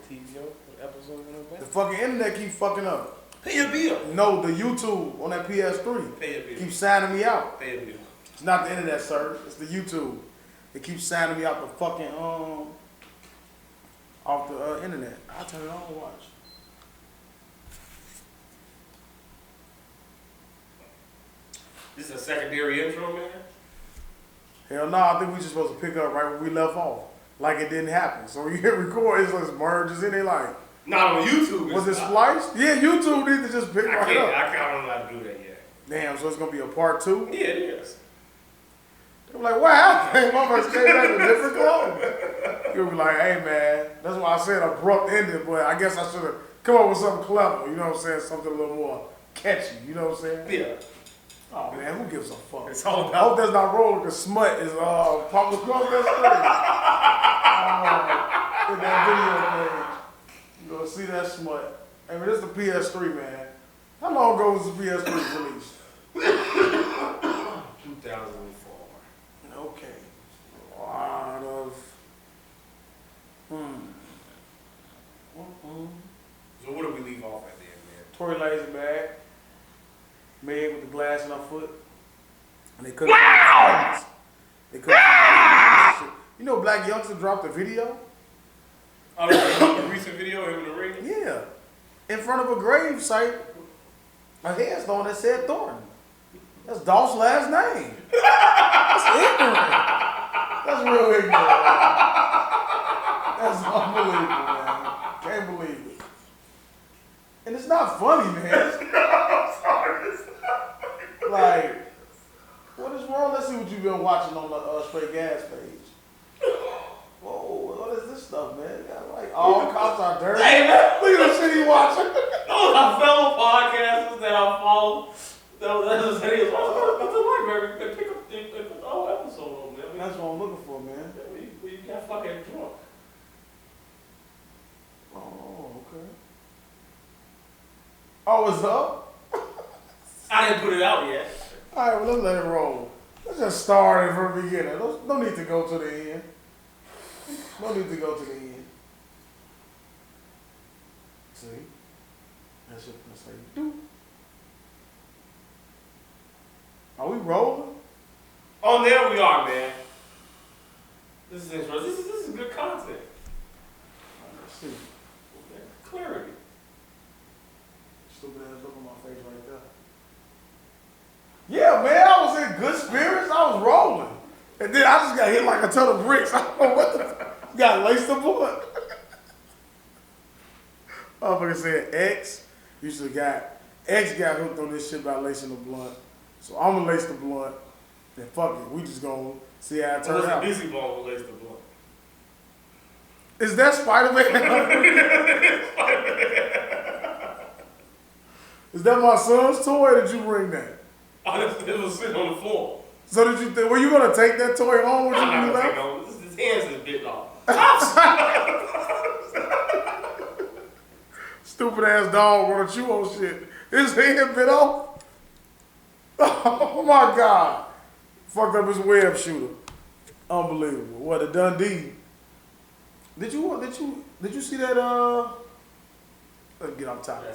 TV show, the episode went back. The fucking internet keep fucking up. Pay your bill. No, the YouTube on that PS3 Pay your bill. keeps signing me out. Pay your bill. It's not the internet, sir. It's the YouTube. It keeps signing me out the fucking off the internet. I'll turn it on and watch. This is a secondary intro, man. Hell no, I think we just supposed to pick up right where we left off. Like it didn't happen. So you hit record, it's just merges in it like. Not on YouTube. Was it spliced? Yeah, YouTube need to just pick right up. I don't know how to do that yet. Damn, so it's gonna be a part 2? Yeah, it is. They're like, what happened? Motherfuckers came back with different clothes. You'll be like, hey man, that's why I said abrupt ending, but I guess I should have come up with something clever, you know what I'm saying? Something a little more catchy, you know what I'm saying? Yeah. Oh man, who gives a fuck? It's all about. I hope that's not rolling because smut is popping across that screen. In that video page. You gonna see that smut. Hey man, this is the PS3, man. How long ago was the PS3 released? 2004. Okay. A lot of So what do we leave off at the end, man? Tory lazy bag. Meg with the glass in her foot. And they couldn't find They couldn't find You know Black Youngsta dropped a video? Oh, a recent video of him in the ring? Yeah. In front of a grave site, a headstone that said Thornton. That's Dolph's last name. That's ignorant. That's real ignorant. That's unbelievable, man. Can't believe it. And it's not funny, man. I'm sorry. Like, what is wrong? Let's see what you've been watching on the Straight Gas page. Whoa, what is this stuff, man? Got like all cops are dirty. Hey, man. Look at the shit he watching. Those are fellow podcasters that I follow. That's what it is. What's the library? They pick up the whole episode on, man. That's what I'm looking for, man. We got fucking drunk. Oh, okay. Oh, it's up? I didn't put it out yet. Alright, well, let's let it roll. Let's just start it from the beginning. No need to go to the end. No need to go to the end. See? That's just gonna say, do. Are we rolling? Oh, there we are, man. This is interesting. This is good content. Let's see. Clarity. Stupid ass look on my face right there. Yeah, man, I was in good spirits. I was rolling. And then I just got hit like a ton of bricks. I don't know what the got laced the blunt. Motherfucker said X. You should have got X got hooked on this shit by lacing the blunt. So I'm gonna lace the blunt. And fuck it. We just gonna see how it turns out. Busy ball will lace the blunt. Is that Spider-Man? Is that my son's toy or did you bring that? It was sitting on the floor. So did you think, were you gonna take that toy home with you when you left? His hands is bit off. Stupid ass dog wanna chew on shit. His hand bit off? Oh my God. Fucked up his web shooter. Unbelievable. What, a Dundee? Did you see that let's get off topic.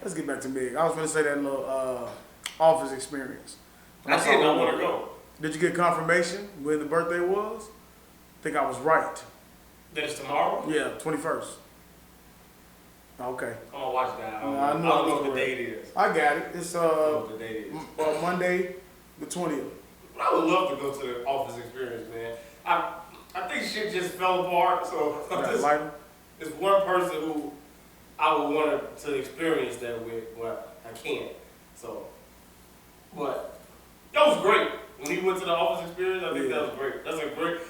Let's get back to Meg. I was gonna say that little office experience. I did not want to go. Did you get confirmation when the birthday was? I think I was right. That is tomorrow? Yeah, 21st. Okay. I'm gonna watch that. I don't I know what the date is. I got it. It's I don't know what the date is. Monday, the 20th. I would love to go to the office experience, man. I think shit just fell apart. So there's one person who I would want to experience that with, but I can't. So, but that was great. When he went to the office experience, I think that was great.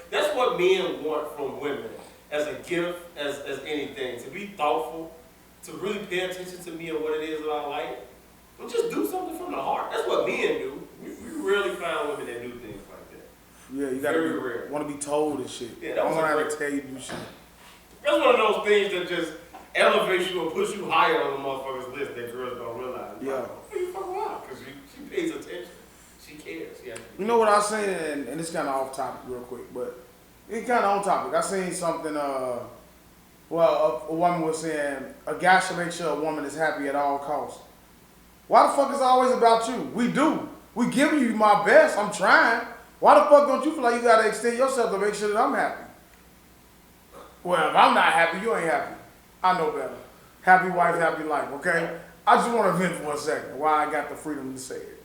That's what men want from women as a gift, as anything. To be thoughtful, to really pay attention to me and what it is that I like, and just do something from the heart. That's what men do. We rarely find women that do things like that. Yeah, you gotta want to be told and shit. Yeah, I don't want to tell you do shit. That's one of those things that just elevates you and puts you higher on the motherfucker's list that girls don't realize. Yeah. Like, what you fucking out? Because she pays attention. She cares. You know what I was saying, and it's kind of off topic real quick, but it's kind of on topic. I seen something Well, a woman was saying a guy should make sure a woman is happy at all costs. Why the fuck is it always about you? We do. We giving you my best. I'm trying. Why the fuck don't you feel like you gotta extend yourself to make sure that I'm happy? Well, if I'm not happy, you ain't happy. I know better. Happy wife, happy life, okay? I just want to vent for a second why I got the freedom to say it.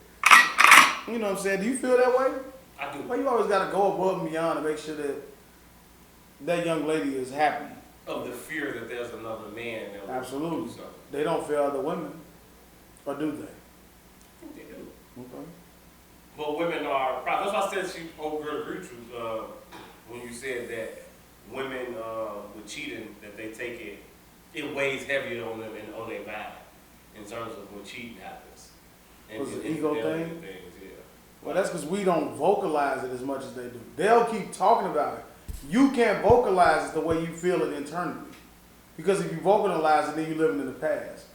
You know what I'm saying? Do you feel that way? I do. Well, you always got to go above and beyond to make sure that that young lady is happy. Of the fear that there's another man that will Absolutely. do something. They don't fear other women. Or do they? I think they do. Okay. But women are, that's why I said she, old girl agreed with when you said that women with cheating, that they take it weighs heavier on them and on their mind in terms of when cheating happens. And Was it an ego thing? Things, yeah. Well, that's because we don't vocalize it as much as they do. They'll keep talking about it. You can't vocalize it the way you feel it internally. Because if you vocalize it, then you're living in the past.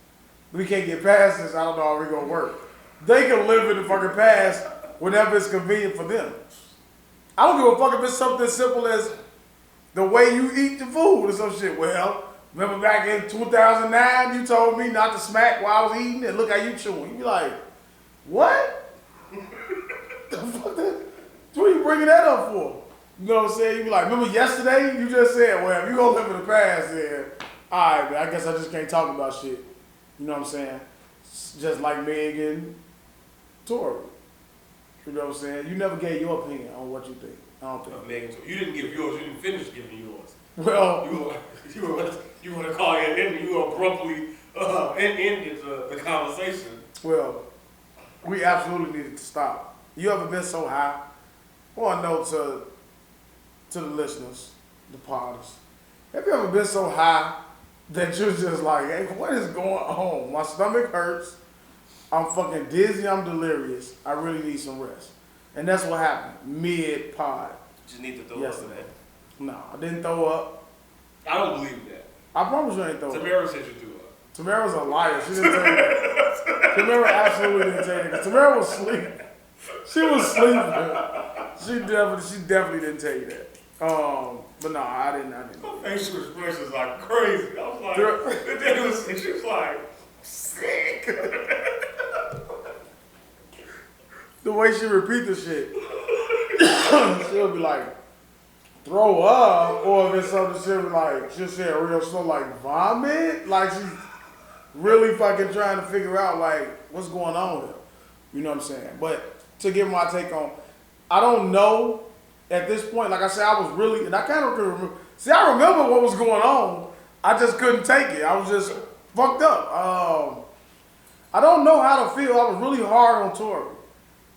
We can't get past this, I don't know how we're going to work. They can live in the fucking past whenever it's convenient for them. I don't give a fuck if it's something as simple as the way you eat the food or some shit. Well, remember back in 2009, you told me not to smack while I was eating, and look how you chewing. You be like, what? The fuck that? What are you bringing that up for? You know what I'm saying? You be like, remember yesterday? You just said, well, if you gonna live in the past, then all right, man, I guess I just can't talk about shit. You know what I'm saying? Just like Meg and Tory. You know what I'm saying? You never gave your opinion on what you think. I don't think. Meg and Tory. You didn't give yours. You didn't finish giving yours. Well, you want to call it in. You abruptly ended the conversation. Well, we absolutely needed to stop. You ever been so high? I want to know to the listeners, the podders. Have you ever been so high that you're just like, hey, what is going on? My stomach hurts. I'm fucking dizzy. I'm delirious. I really need some rest. And that's what happened mid-pod. Just need to throw yesterday. up. No, I didn't throw up. I don't believe that. I promise you I ain't throw up. Tamara said you threw up. Tamara's a liar. She didn't tell you that. Tamara absolutely didn't tell you that. Tamara was sleeping. She was sleeping. She definitely didn't tell you that. But no, I didn't. Her facial expressions are crazy. I was like, she was like, sick. The way she repeat the shit, she'll be like, throw up, or if it's something she'll say it real slow, like vomit, like she's really fucking trying to figure out like what's going on here. You know what I'm saying? But to give my take on, I don't know at this point. Like I said, I was really, and I kind of remember. See, I remember what was going on. I just couldn't take it. I was just fucked up. I don't know how to feel. I was really hard on Tory.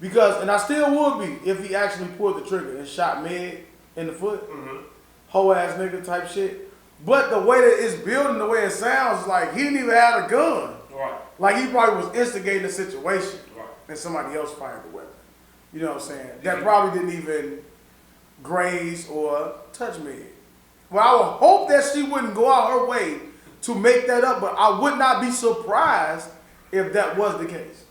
Because, and I still would be if he actually pulled the trigger and shot Meg in the foot. Mm-hmm. Hoe ass nigga type shit. But the way that it's building, the way it sounds, like he didn't even have a gun. Right. Like he probably was instigating the situation. Right. And somebody else fired the weapon. You know what I'm saying? That probably didn't even graze or touch Meg. Well, I would hope that she wouldn't go out her way to make that up, but I would not be surprised if that was the case.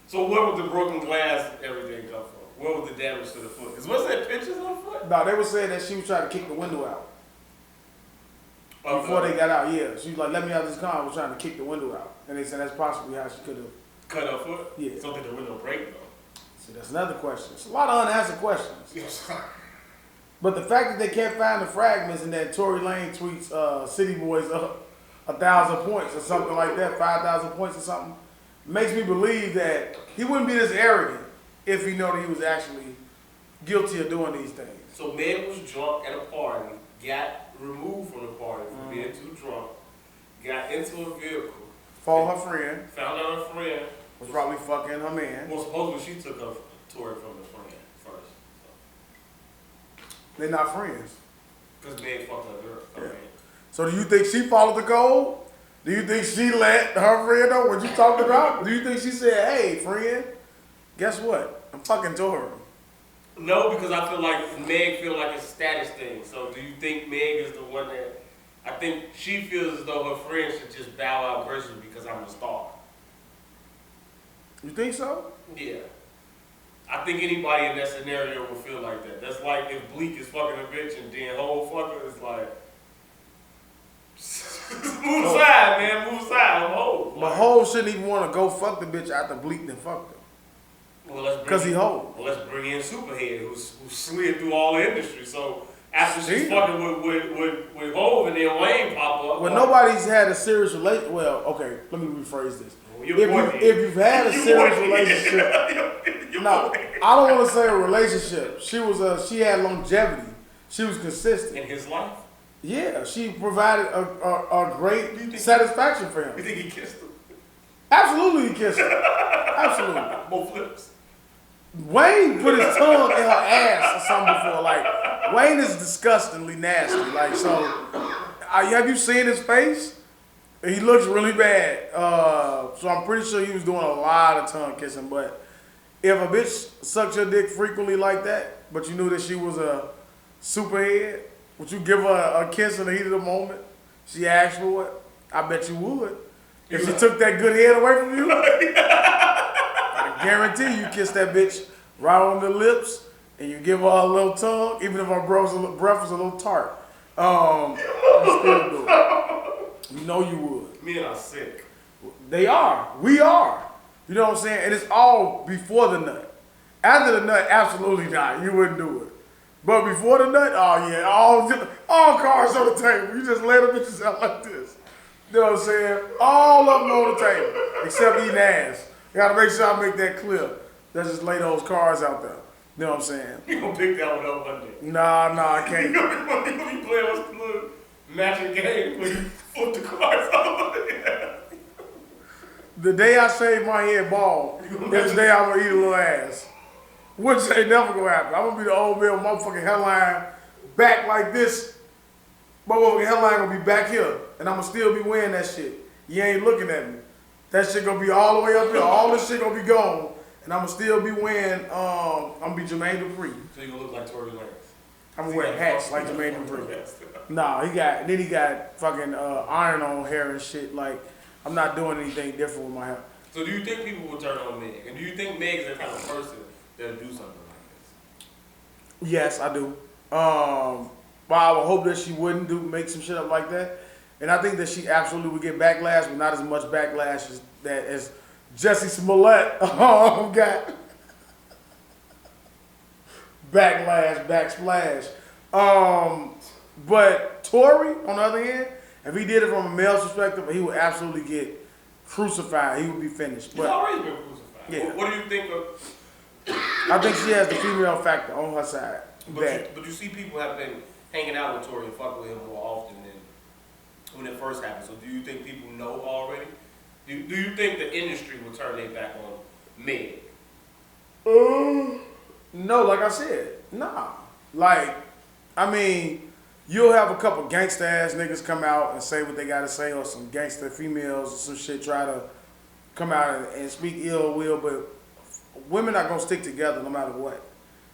So where would the broken glass and everything come from? Where would the damage to the foot? Because wasn't there pictures on the foot? No, they were saying that she was trying to kick the window out. Before they got out, yeah. She was like, let me out of this car. I was trying to kick the window out. And they said that's possibly how she could have. Cut her foot? Yeah. So did the window break though? See, that's another question. It's a lot of unanswered questions. Yes. But the fact that they can't find the fragments and that Tory Lane tweets City Boys up 1,000 points or something like that, 5,000 points or something, makes me believe that he wouldn't be this arrogant if he knew that he was actually guilty of doing these things. So Meg was drunk at a party, got removed from the party for being too drunk, got into a vehicle. Found her friend. Found out her friend. Was probably fucking her man. Well, supposedly she took her Tory from the friend first. So. They're not friends. Because Meg fucked her girl. Yeah. So do you think she followed the code? Do you think she let her friend know what you talked about? Do you think she said, hey, friend, guess what? I'm fucking Tory. No, because I feel like Meg feel like it's a status thing. So do you think Meg is the one that, I think she feels as though her friend should just bow out graciously because I'm a star. You think so? Yeah. I think anybody in that scenario would feel like that. That's like if Bleak is fucking a bitch and then whole fucker is like, But Hov shouldn't even want to go fuck the bitch after Bleak then fucked her. Well, because he Hov. Well, let's bring in Superhead, who slid through all the industry. So after she's fucking with Hov and then Wayne pop up. Well, nobody's had a serious relationship. Well, okay, let me rephrase this. If you've had a serious relationship, no, I don't want to say a relationship. She had longevity. She was consistent in his life. Yeah, she provided a great satisfaction for him. You think he kissed her? Absolutely, he kissed her. Absolutely. Both lips. Wayne put his tongue in her ass or something before. Like, Wayne is disgustingly nasty. Like, so, have you seen his face? He looks really bad. So I'm pretty sure he was doing a lot of tongue kissing. But if a bitch sucked your dick frequently like that, but you knew that she was a superhead, would you give her a kiss in the heat of the moment? She asked for it. I bet you would. If she took that good head away from you, I guarantee you kiss that bitch right on the lips and you give her a little tongue, even if her breath was a little tart. You still do it. You know you would. Men are sick. They are. We are. You know what I'm saying? And it's all before the nut. After the nut, absolutely not. You wouldn't do it. But before the nut, oh yeah, all cards on the table. You just lay the bitches out like this. You know what I'm saying? All of them on the table, except eating ass. You gotta make sure I make that clear. Let's just lay those cards out there. You know what I'm saying? You gonna pick that one up one day? Nah, I can't. You gonna be playing with the little matching game where you flip the cards over. The day I shave my head bald is the day I'm gonna eat a little ass. Which ain't never gonna happen. I'm gonna be the old man with motherfucking hairline back like this. Motherfucking hairline gonna be back here. And I'm gonna still be wearing that shit. You ain't looking at me. That shit gonna be all the way up here. All this shit gonna be gone. And I'm gonna still be wearing, I'm gonna be Jermaine Dupri. So you gonna look like Tory Lanez? I'm gonna wear hats like Jermaine Dupri. Nah, he got fucking iron on hair and shit. Like, I'm not doing anything different with my hair. So do you think people will turn on Meg? And do you think Meg's the kind of person that'll do something like this? Yes, I do. But I would hope that she wouldn't make some shit up like that. And I think that she absolutely would get backlash, but not as much backlash as Jesse Smollett got. Backlash, backsplash. But Tory, on the other hand, if he did it from a male's perspective, he would absolutely get crucified. He would be finished. He's already been crucified. Yeah. What do you think of? I think she has the female factor on her side. But you see people have been hanging out with Tory and fuck with him more often than when it first happened. So do you think people know already? Do you think the industry will turn their back on Meg? No, like I said, nah. Like, I mean, you'll have a couple gangsta ass niggas come out and say what they gotta say, or some gangsta females or some shit try to come out and speak ill will, but women are gonna stick together no matter what.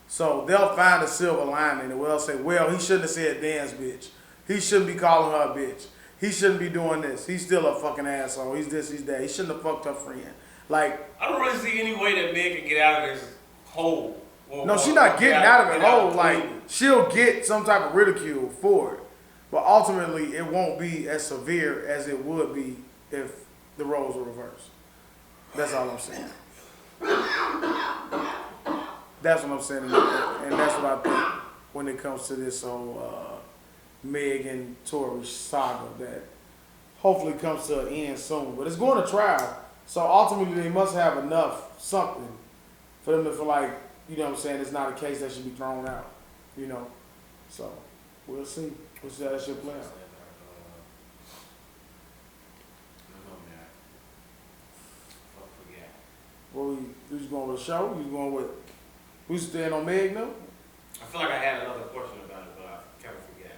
So they'll find a silver lining and they'll say, well, he shouldn't have said dance bitch. He shouldn't be calling her a bitch. He shouldn't be doing this. He's still a fucking asshole. He's this, he's that. He shouldn't have fucked her friend. Like, I don't really see any way that Meg can get out of this hole. No, she's not getting out of it hole. Like, she'll get some type of ridicule for it. But ultimately, it won't be as severe as it would be if the roles were reversed. That's all I'm saying. That's what I'm saying. And that's what I think when it comes to this whole Meg and Tory saga that hopefully comes to an end soon. But it's going to trial. So ultimately, they must have enough something for them to feel like, you know what I'm saying, it's not a case that should be thrown out, you know. So, we'll see. We'll see how that shit play out. Well, we just going with the show? You going with, we staying on Meg now? I feel like I had another question about it, but I kind of forgot.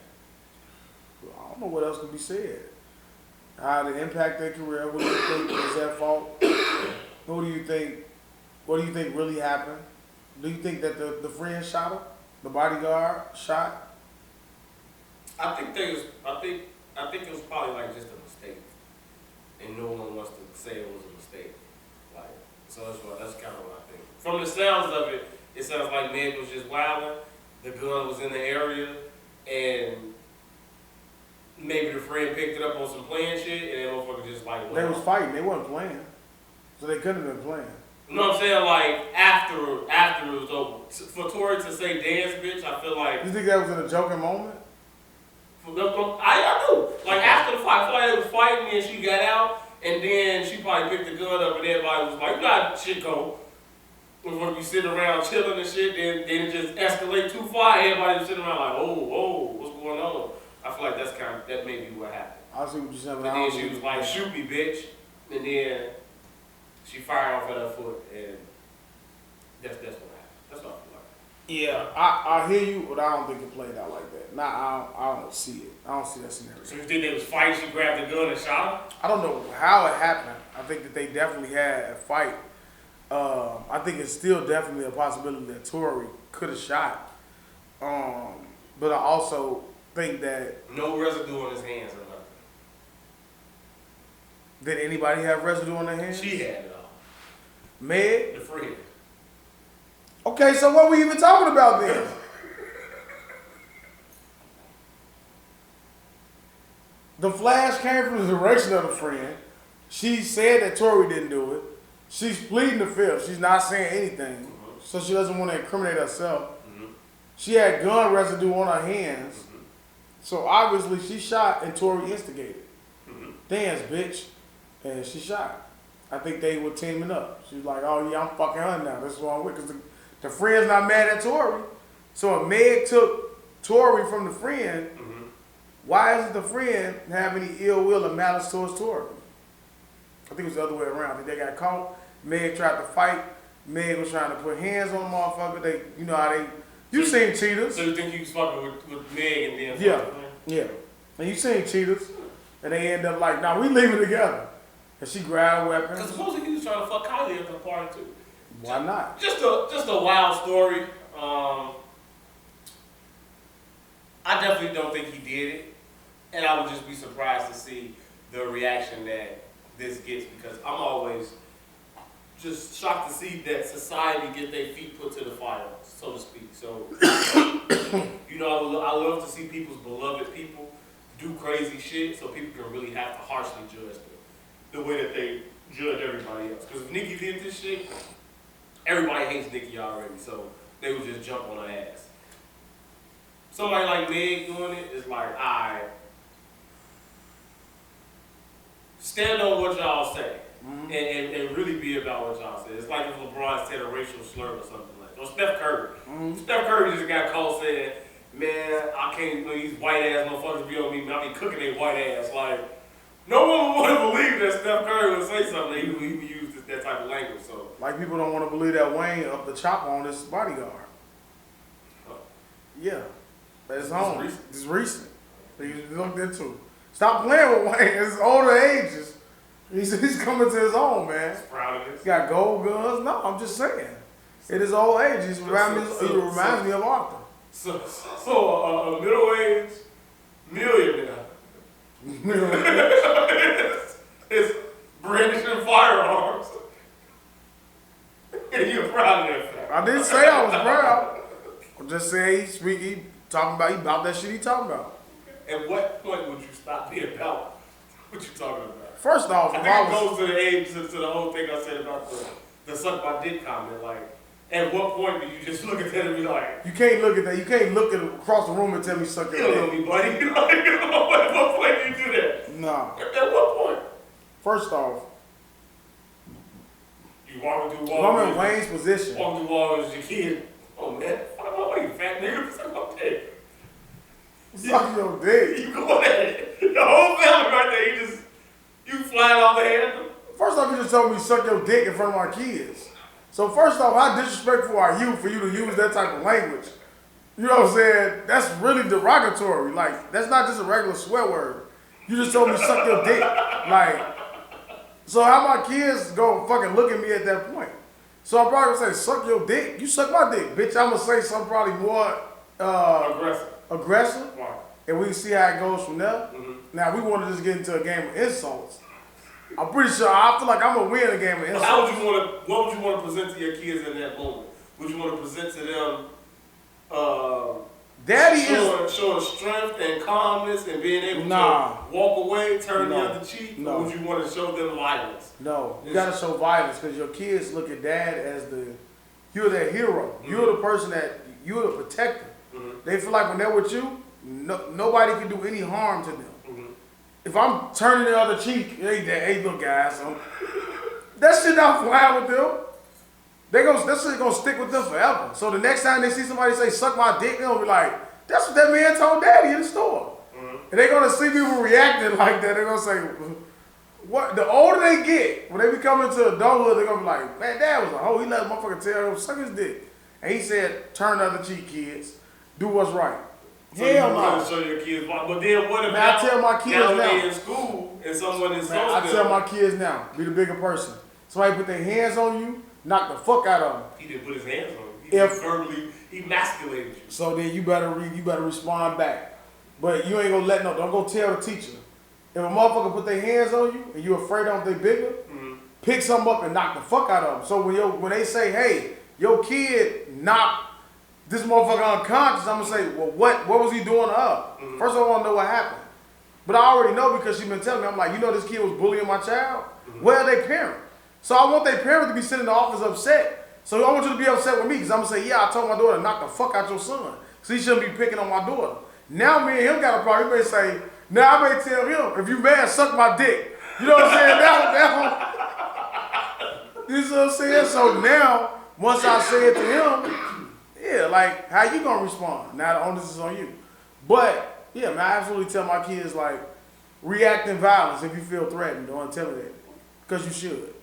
I don't know what else could be said. How did it impact their career? What do you think was their fault? What do you think really happened? Do you think that the friend shot her? The bodyguard shot? I think it was probably like just a mistake. And no one wants to say it was a mistake. Like, so that's kind of what I think. From the sounds of it, it sounds like Meg was just wilding, the gun was in the area, and maybe the friend picked it up on some playing shit, and that motherfucker just like. They was fighting. They wasn't playing, so they couldn't have been playing. You know what I'm saying? Like after it was over, for Tory to say "dance, bitch," I feel like. You think that was in a joking moment? I do. Like after the fight, I feel like they was fighting and she got out, and then she probably picked the gun up, and everybody was like, "You got shit go." When we be sitting around chilling and shit, then it just escalate too far. Everybody was sitting around like, "Oh, what's going on?" I feel like that may be what happened. I see what you're saying. And then she was like, "Shoot me, bitch," and then she fired off at her foot, and that's what happened. That's what I feel like. Yeah, I hear you, but I don't think it played out like that. Nah, I don't see it. I don't see that scenario. So you think they was fighting? She grabbed the gun and shot him? I don't know how it happened. I think that they definitely had a fight. I think it's still definitely a possibility that Tory could have shot. But I also think that no residue on his hands or nothing. Did anybody have residue on their hands? She had it all. Meg? The friend. Okay, so what we even talking about then? The flash came from the direction of the friend. She said that Tory didn't do it. She's pleading the fifth. She's not saying anything. So she doesn't want to incriminate herself. She had gun residue on her hands. So obviously she shot and Tory instigated. Dance, bitch. And she shot. I think they were teaming up. She was like, oh yeah, I'm fucking her now. That's what I'm with. Because the friend's not mad at Tory. So if Meg took Tory from the friend, why isn't the friend have any ill will or malice towards Tory? I think it was the other way around. I think they got caught. Meg tried to fight. Meg was trying to put hands on the motherfucker. You know how they, you seen cheaters. So you think you was fucking with Meg and then Yeah. And you seen cheaters. And they end up like, nah, we leaving together. And she grabbed a weapon. Because supposedly he was trying to fuck Kylie at the party too. Why not? Just a wild story. I definitely don't think he did it. And I would just be surprised to see the reaction that this gets, because I'm always just shocked to see that society get their feet put to the fire, so to speak. So, you know, I love to see people's beloved people do crazy shit so people can really have to harshly judge them the way that they judge everybody else. Because if Nicki did this shit, everybody hates Nicki already, so they would just jump on her ass. Somebody like Meg doing it is like, alright, stand on what y'all say, and really be about what y'all say. It's like if LeBron said a racial slur or something like that. Or Steph Curry. Steph Curry just got called saying, man, I can't, these white ass motherfuckers be on me, man, I be cooking their white ass. Like, no one would believe that Steph Curry would say something. He would use that type of language. So, like people don't want to believe that Wayne up the chopper on this bodyguard. Yeah. It's home. It's recent. You looked into. Stop playing with Wayne. It's older ages. He's coming to his own, man. He got gold guns. No, I'm just saying. It is old age. He reminds me of Arthur. So a middle-aged millionaire is brandishing firearms. And you're proud of that fact. I didn't say I was proud. I'm just saying he about that shit he talking about. At what point would you stop being about what you talking about? First off, I think it goes to the age, to the whole thing I said about the suck my dick comment. Like, at what point do you just look at that and be like, you can't look at that. You can't look across the room and tell me suck your dick. You don't know me, buddy. At what point do you do that? Nah. At what point? First off, you walking through Walgreens. I'm in Wayne's position. Walking through Walgreens as your kid. Oh man, fuck you fat nigga. Suck my dick. Suck your dick. You go at it. The whole family right there, you flying off the handle. First off, you just told me suck your dick in front of our kids. So first off, how disrespectful are you for you to use that type of language? You know what I'm saying? That's really derogatory. Like, that's not just a regular swear word. You just told me suck your dick. Like, so how my kids go fucking look at me at that point? So I'm probably gonna say, suck your dick. You suck my dick, bitch. I'm gonna say something probably more aggressive. Right. And we can see how it goes from there. Now, we want to just get into a game of insults. I'm pretty sure, I feel like I'm going to win a game of insults. What would you want to present to your kids in that moment? Would you want to present to them Daddy showing strength and calmness and being able to walk away, turn the other cheek? Or would you want to show them violence? No, you gotta show violence because your kids look at dad as you're their hero. You're the person you're the protector. They feel like when they're with you, nobody can do any harm to them. If I'm turning the other cheek, hey, look, guys, that shit not flying with them. That shit gonna stick with them forever. So the next time they see somebody say, suck my dick, they'll be like, that's what that man told daddy in the store. And they're gonna see people reacting like that. They're gonna say, what? The older they get, when they become into adulthood, they're gonna be like, man, dad was a hoe. He let a motherfucker tell him, suck his dick. And he said, turn the other cheek, kids. Do what's right. So hell no. You show your kids, but then what if I tell my kids now they in school and someone is so I tell my kids now, be the bigger person. Somebody put their hands on you, knock the fuck out of them. He didn't put his hands on you. He verbally emasculated you. So then you better respond back. But you ain't gonna don't go tell the teacher. If a motherfucker put their hands on you and you afraid of them they bigger, pick something up and knock the fuck out of them. So when they say, hey, your kid knocked this motherfucker unconscious, I'm gonna say, well, what was he doing to her? First of all, I wanna know what happened. But I already know because she been telling me, I'm like, you know this kid was bullying my child? Where are they parent? So I want their parent to be sitting in the office upset. So I want you to be upset with me because I'm gonna say, yeah, I told my daughter to knock the fuck out your son. So he shouldn't be picking on my daughter. Now me and him got a problem. He may say, now I may tell him, if you mad, suck my dick. You know what I'm saying? You know what I'm saying? So now, once I say it to him, yeah, like, how you gonna respond? Now the onus is on you. But, yeah, man, I absolutely tell my kids, like, react in violence if you feel threatened or intimidated. Because you should.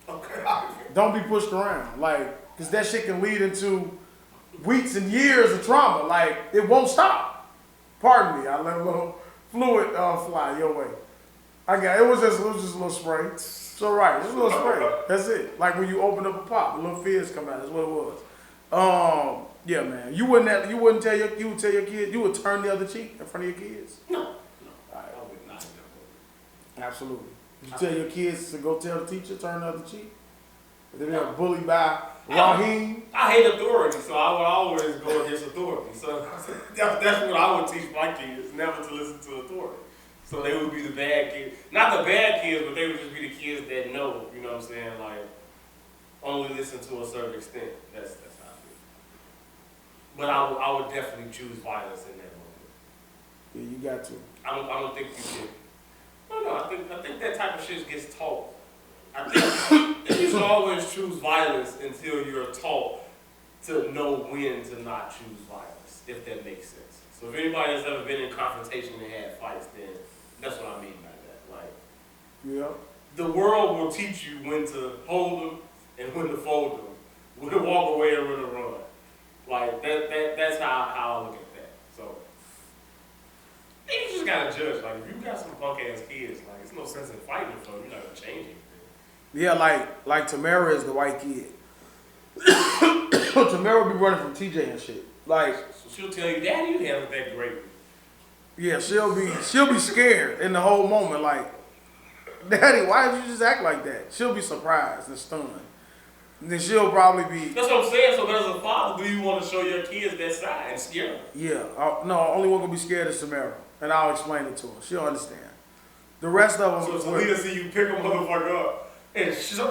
Okay. Don't be pushed around. Like, because that shit can lead into weeks and years of trauma. Like, it won't stop. Pardon me, I let a little fluid fly your way. It was just a little spray. It's all right, just a little spray. That's it. Like when you open up a pop, a little fizz come out. That's what it was. Yeah, man. You would tell your kids, you would turn the other cheek in front of your kids? No. All right. I would not. Absolutely. You tell your kids to go tell the teacher, turn the other cheek? If they're being bullied by Raheem? I hate authority, so I would always go against authority. So that's what I would teach my kids, never to listen to authority. So they would be the bad kids. Not the bad kids, but they would just be the kids that know, you know what I'm saying? Like, only listen to a certain extent. That's how I feel. But I would definitely choose violence in that moment. Yeah, you got to. I don't think you should. No, I think that type of shit gets taught. I think you should always choose violence until you're taught to know when to not choose violence, if that makes sense. So if anybody has ever been in confrontation and had fights, then that's what I mean by that. Like, yeah, the world will teach you when to hold them and when to fold them, when to walk away and when to run. Like that's how I look at that. So you just gotta judge. Like if you got some punk ass kids, like it's no sense in fighting for them. You're not gonna change anything. Yeah, like Tamara is the white kid. Tamara be running from TJ and shit. Like, so she'll tell you, Daddy, you handled that great. Yeah, she'll be scared in the whole moment. Like, Daddy, why did you just act like that? She'll be surprised and stunned. And then she'll probably be. That's what I'm saying. So as a father, do you want to show your kids that side and scare them? Yeah. No, only one gonna be scared is Tamara, and I'll explain it to her. She'll understand. The rest of them. So Talita see you pick a motherfucker up and she's palm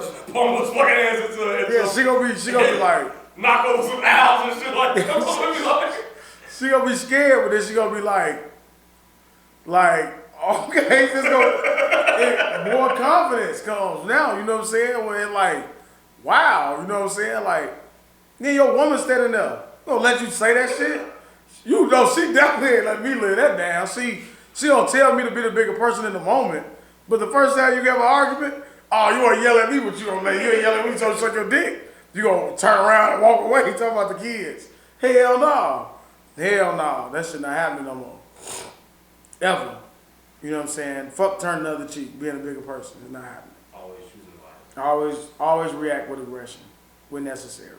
those fucking ass into her. Yeah, she gonna be like knock over some owls and shit like that. She gonna be scared, but then she gonna be like, okay, just go. More confidence comes now. You know what I'm saying? When it like, wow, you know what I'm saying? Like, then your woman standing there, gonna let you say that shit? You know, she definitely ain't let me lay that down. She don't tell me to be the bigger person in the moment, but the first time you have an argument, oh, you want to yell at me, but you don't let you ain't yelling at me, so suck your dick. You gonna turn around and walk away. You talking about the kids? Hell no, that shit not happening no more. Ever. You know what I'm saying? Fuck turn the other cheek, being a bigger person. It's not happening. Always choosing violence. Always react with aggression when necessary.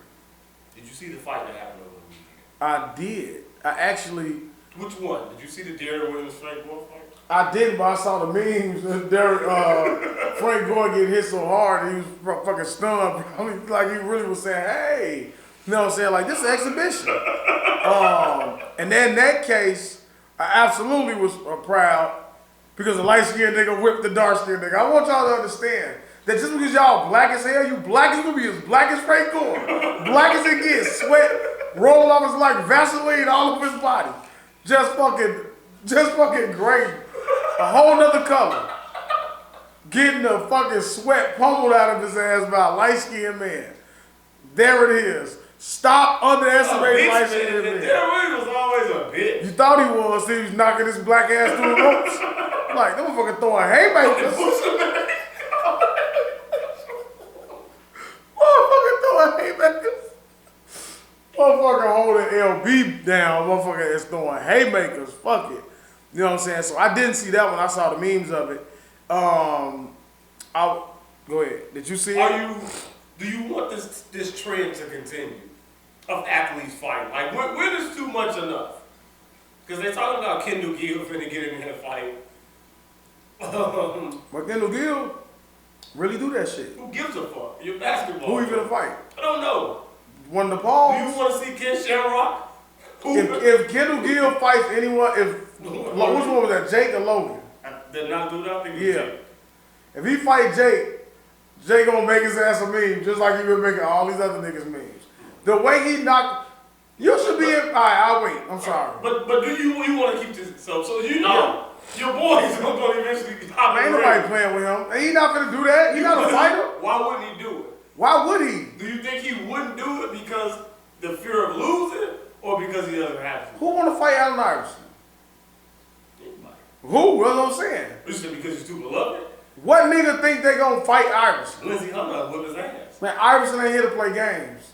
Did you see the fight that happened over the weekend? I did. I actually. Which one? Did you see the Daeo Williams Frank Gore fight? I didn't, but I saw the memes. Frank Gore getting hit so hard, he was fucking stunned. Like he really was saying, hey. You know what I'm saying? Like, this is an exhibition. And then in that case, I absolutely was proud because the light-skinned nigga whipped the dark-skinned nigga. I want y'all to understand that just because y'all black as hell, you black is gonna be as black as straight gore. Black as it gets, sweat rolling off his like Vaseline all over his body. Just fucking great. A whole nother color. Getting the fucking sweat pummeled out of his ass by a light-skinned man. There it is. Stop underestimating light-skinned men. Daeo was always a bitch. You thought he was, he was knocking his black ass through the ropes. Like, them motherfuckers throwing haymakers. Motherfucker throwing haymakers. Motherfucker holding LB down. Motherfucker is throwing haymakers. Fuck it. You know what I'm saying? So I didn't see that when I saw the memes of it. Go ahead. Did you see it? Do you want this trend to continue of athletes fighting? Like, when is too much enough? Because they're talking about Kendall Gill finna get in that fight. But Kendall Gill really do that shit. Who gives a fuck? You're basketball. Who he finna fight? I don't know. One of the Pauls? Do you want to see Ken Shamrock? If Kendall Gill fights anyone, which one was that, Jake or Logan? Did not do that? I think it was Jake. If he fight Jake gonna make his ass a meme, just like he been making all these other niggas memes. The way he knocked, you should be in. All right, I'll wait. I'm sorry. But do you want to keep this? So you know your boys gonna eventually pop. Ain't nobody playing with him. And he not gonna do that. He not a fighter. Why wouldn't he do it? Why would he? Do you think he wouldn't do it because the fear of losing, or because he doesn't have to? Who want to fight Allen Iverson? Anybody. Who? That's what I'm saying. Is it because he's too beloved? What nigga think they gonna fight Iverson? Lindsey Hunter whip his ass. Man, Iverson ain't here to play games.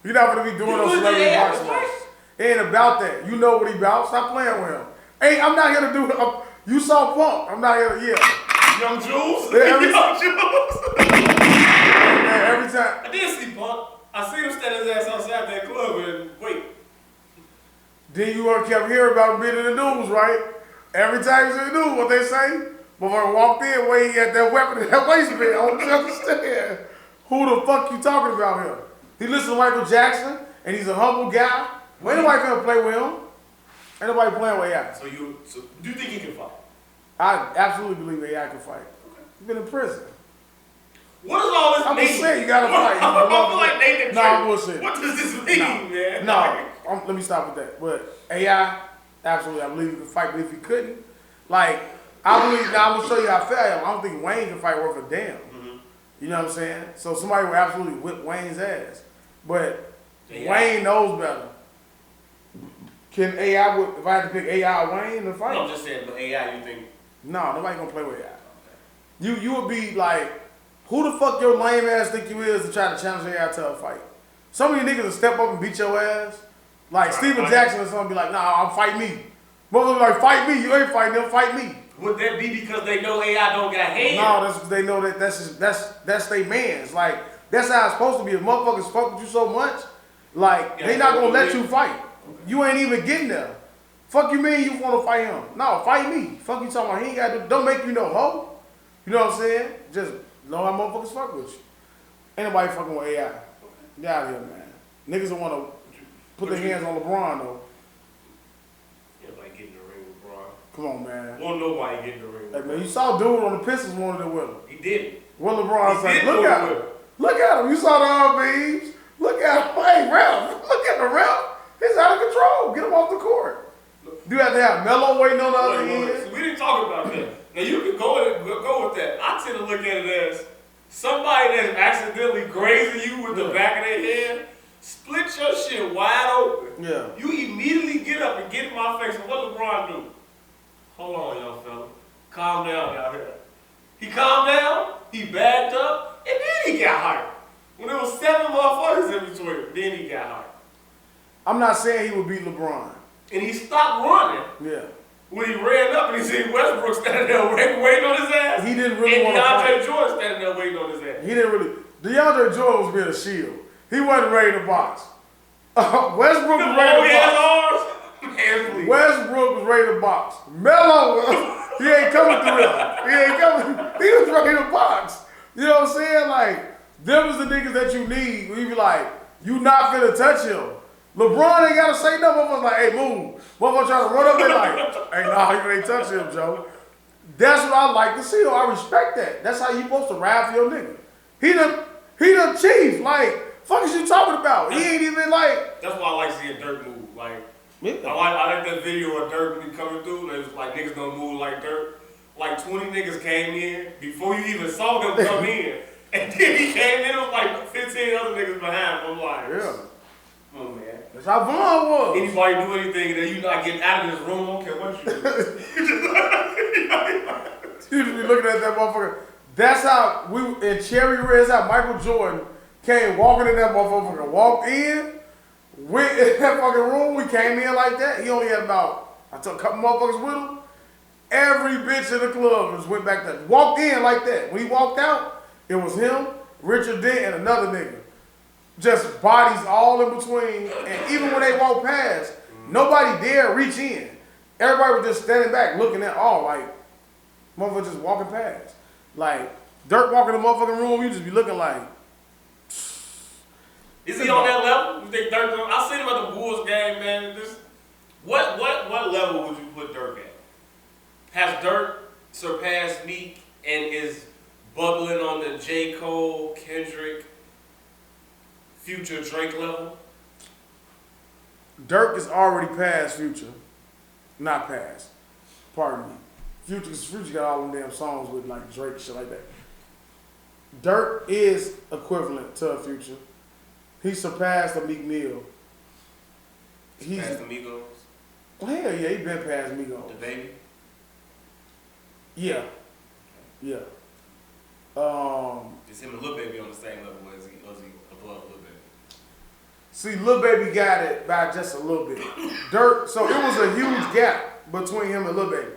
You're not gonna be doing those celebrity boxing matches. It ain't about that. You know what he about. Stop playing with him. Hey, I'm not here to do it. You saw Punk. I'm not here to, Young Jules? Yeah, Young Jules? Man, every time. I did see Punk. I seen him stand his ass outside that club and wait. Then you kept hearing about him being in the news, right? Every time he's in the news, what they say? Motherfucker walked in where he had that weapon in that waistband. I don't understand. Who the fuck you talking about him? He listens to Michael Jackson, and he's a humble guy. Ain't nobody gonna play with him. Ain't nobody playing with AI. So do you think he can fight? I absolutely believe AI can fight. Okay. He's been in prison. What does all this mean? I'm just saying, you gotta fight. I feel like Nathan I'm bullshit. What does this mean, man? No, let me stop with that. But AI, absolutely, I believe he can fight. But if he couldn't, like, I believe, now I'm gonna show you how fair I am. I don't think Wayne can fight worth a damn. Mm-hmm. You know what I'm saying? So somebody would absolutely whip Wayne's ass. But Wayne knows better. Can AI, if I had to pick AI or Wayne in the fight? No, I'm just saying, but AI, you think? No, nobody gonna play with AI. Okay. You would be like, who the fuck your lame ass think you is to try to challenge AI to a fight? Some of you niggas will step up and beat your ass. Like Steven Jackson or something be like, nah, I'm fight me. Motherfuckers like, fight me, you ain't fighting them, fight me. Would that be because they know AI don't got hands? No, that's because they know that that's they mans. Like, that's how it's supposed to be. If motherfuckers fuck with you so much, like, they not gonna let you fight. You ain't even getting there. Fuck you mean you wanna fight him? No, fight me. Fuck you talking about he ain't got to, don't make me no hoe. You know what I'm saying? Just know how motherfuckers fuck with you. Ain't nobody fucking with AI. Get out of here, man. Niggas don't wanna put their hands on LeBron though. Everybody get in the ring with LeBron. Come on, man. Won't nobody get in the ring with Hey, man, you saw dude on the Pistons wanted to with him. He did. What LeBron said, look at him. Look at him. You saw the arm beams. Look at him. Hey, ref. Look at the ref. He's out of control. Get him off the court. Do you have to have Melo waiting on the other end? We didn't talk about that. Now you can go with that. I tend to look at it as somebody that's accidentally grazing you with the back of their head. Split your shit wide open. Yeah. You immediately get up and get in my face. And what LeBron do? Hold on, young fella. Calm down out here. He calmed down. He backed up, and then he got hurt. When there was 7 motherfuckers in between, then he got hurt. I'm not saying he would beat LeBron. And he stopped running. Yeah. When he ran up and he seen Westbrook standing there waiting on his ass. He didn't really want to fight. And fight. DeAndre Jordan standing there waiting on his ass. He didn't really. DeAndre Jordan was being a shield. He wasn't ready to box. Westbrook was ready to box. Man, Westbrook was ready to box. Melo, he ain't coming through there. He ain't coming. He was ready to box. You know what I'm saying? Like, them was the niggas that you need. We be like, you not finna touch him. LeBron ain't gotta say nothing. Motherfuckers like, hey, move. Motherfuckers trying to run up there like, hey, nah, you ain't touch him, Joe. That's what I like to see. I respect that. That's how you supposed to ride for your nigga. He the chief. Like, fuck is you talking about? He ain't even like. That's why I like seeing Durk move. Like, yeah. I like that video of Durk be coming through. It was like niggas don't move like Durk. Like 20 niggas came in before you even saw them come in. And then he came in, it was like 15 other niggas behind him. I'm like, yeah. Oh man. That's how Vaughn was. Anybody do anything and then you not getting out of this room, I don't care what you do. You just be looking at that motherfucker. That's how we in Cherry Red, that's how Michael Jordan came walking in that motherfucker. Walked in, went in that fucking room, we came in like that. He only had about, I took a couple motherfuckers with him. Every bitch in the club just went back there. Walked in like that. When he walked out, it was him, Richard Dent, and another nigga. Just bodies all in between. And even when they walked past, nobody dare reach in. Everybody was just standing back looking at all like, motherfucker just walking past. Like, Durk walking in the motherfucking room, you just be looking like. Is he on that level? You think Durk? I seen him at the Bulls game, man. What level would you put Durk at? Has Durk surpassed Meek and is bubbling on the J. Cole, Kendrick, Future, Drake level? Durk is already past Future. Not past. Pardon me. Future got all them damn songs with like Drake, shit like that. Durk is equivalent to a Future. He surpassed a Meek Mill. He's past the Migos? Well, hell yeah, he been past Migos. The Baby? Yeah. Yeah. Is him and Lil Baby on the same level, or is he above Lil Baby? See, Lil Baby got it by just a little bit. Durk, so it was a huge gap between him and Lil Baby.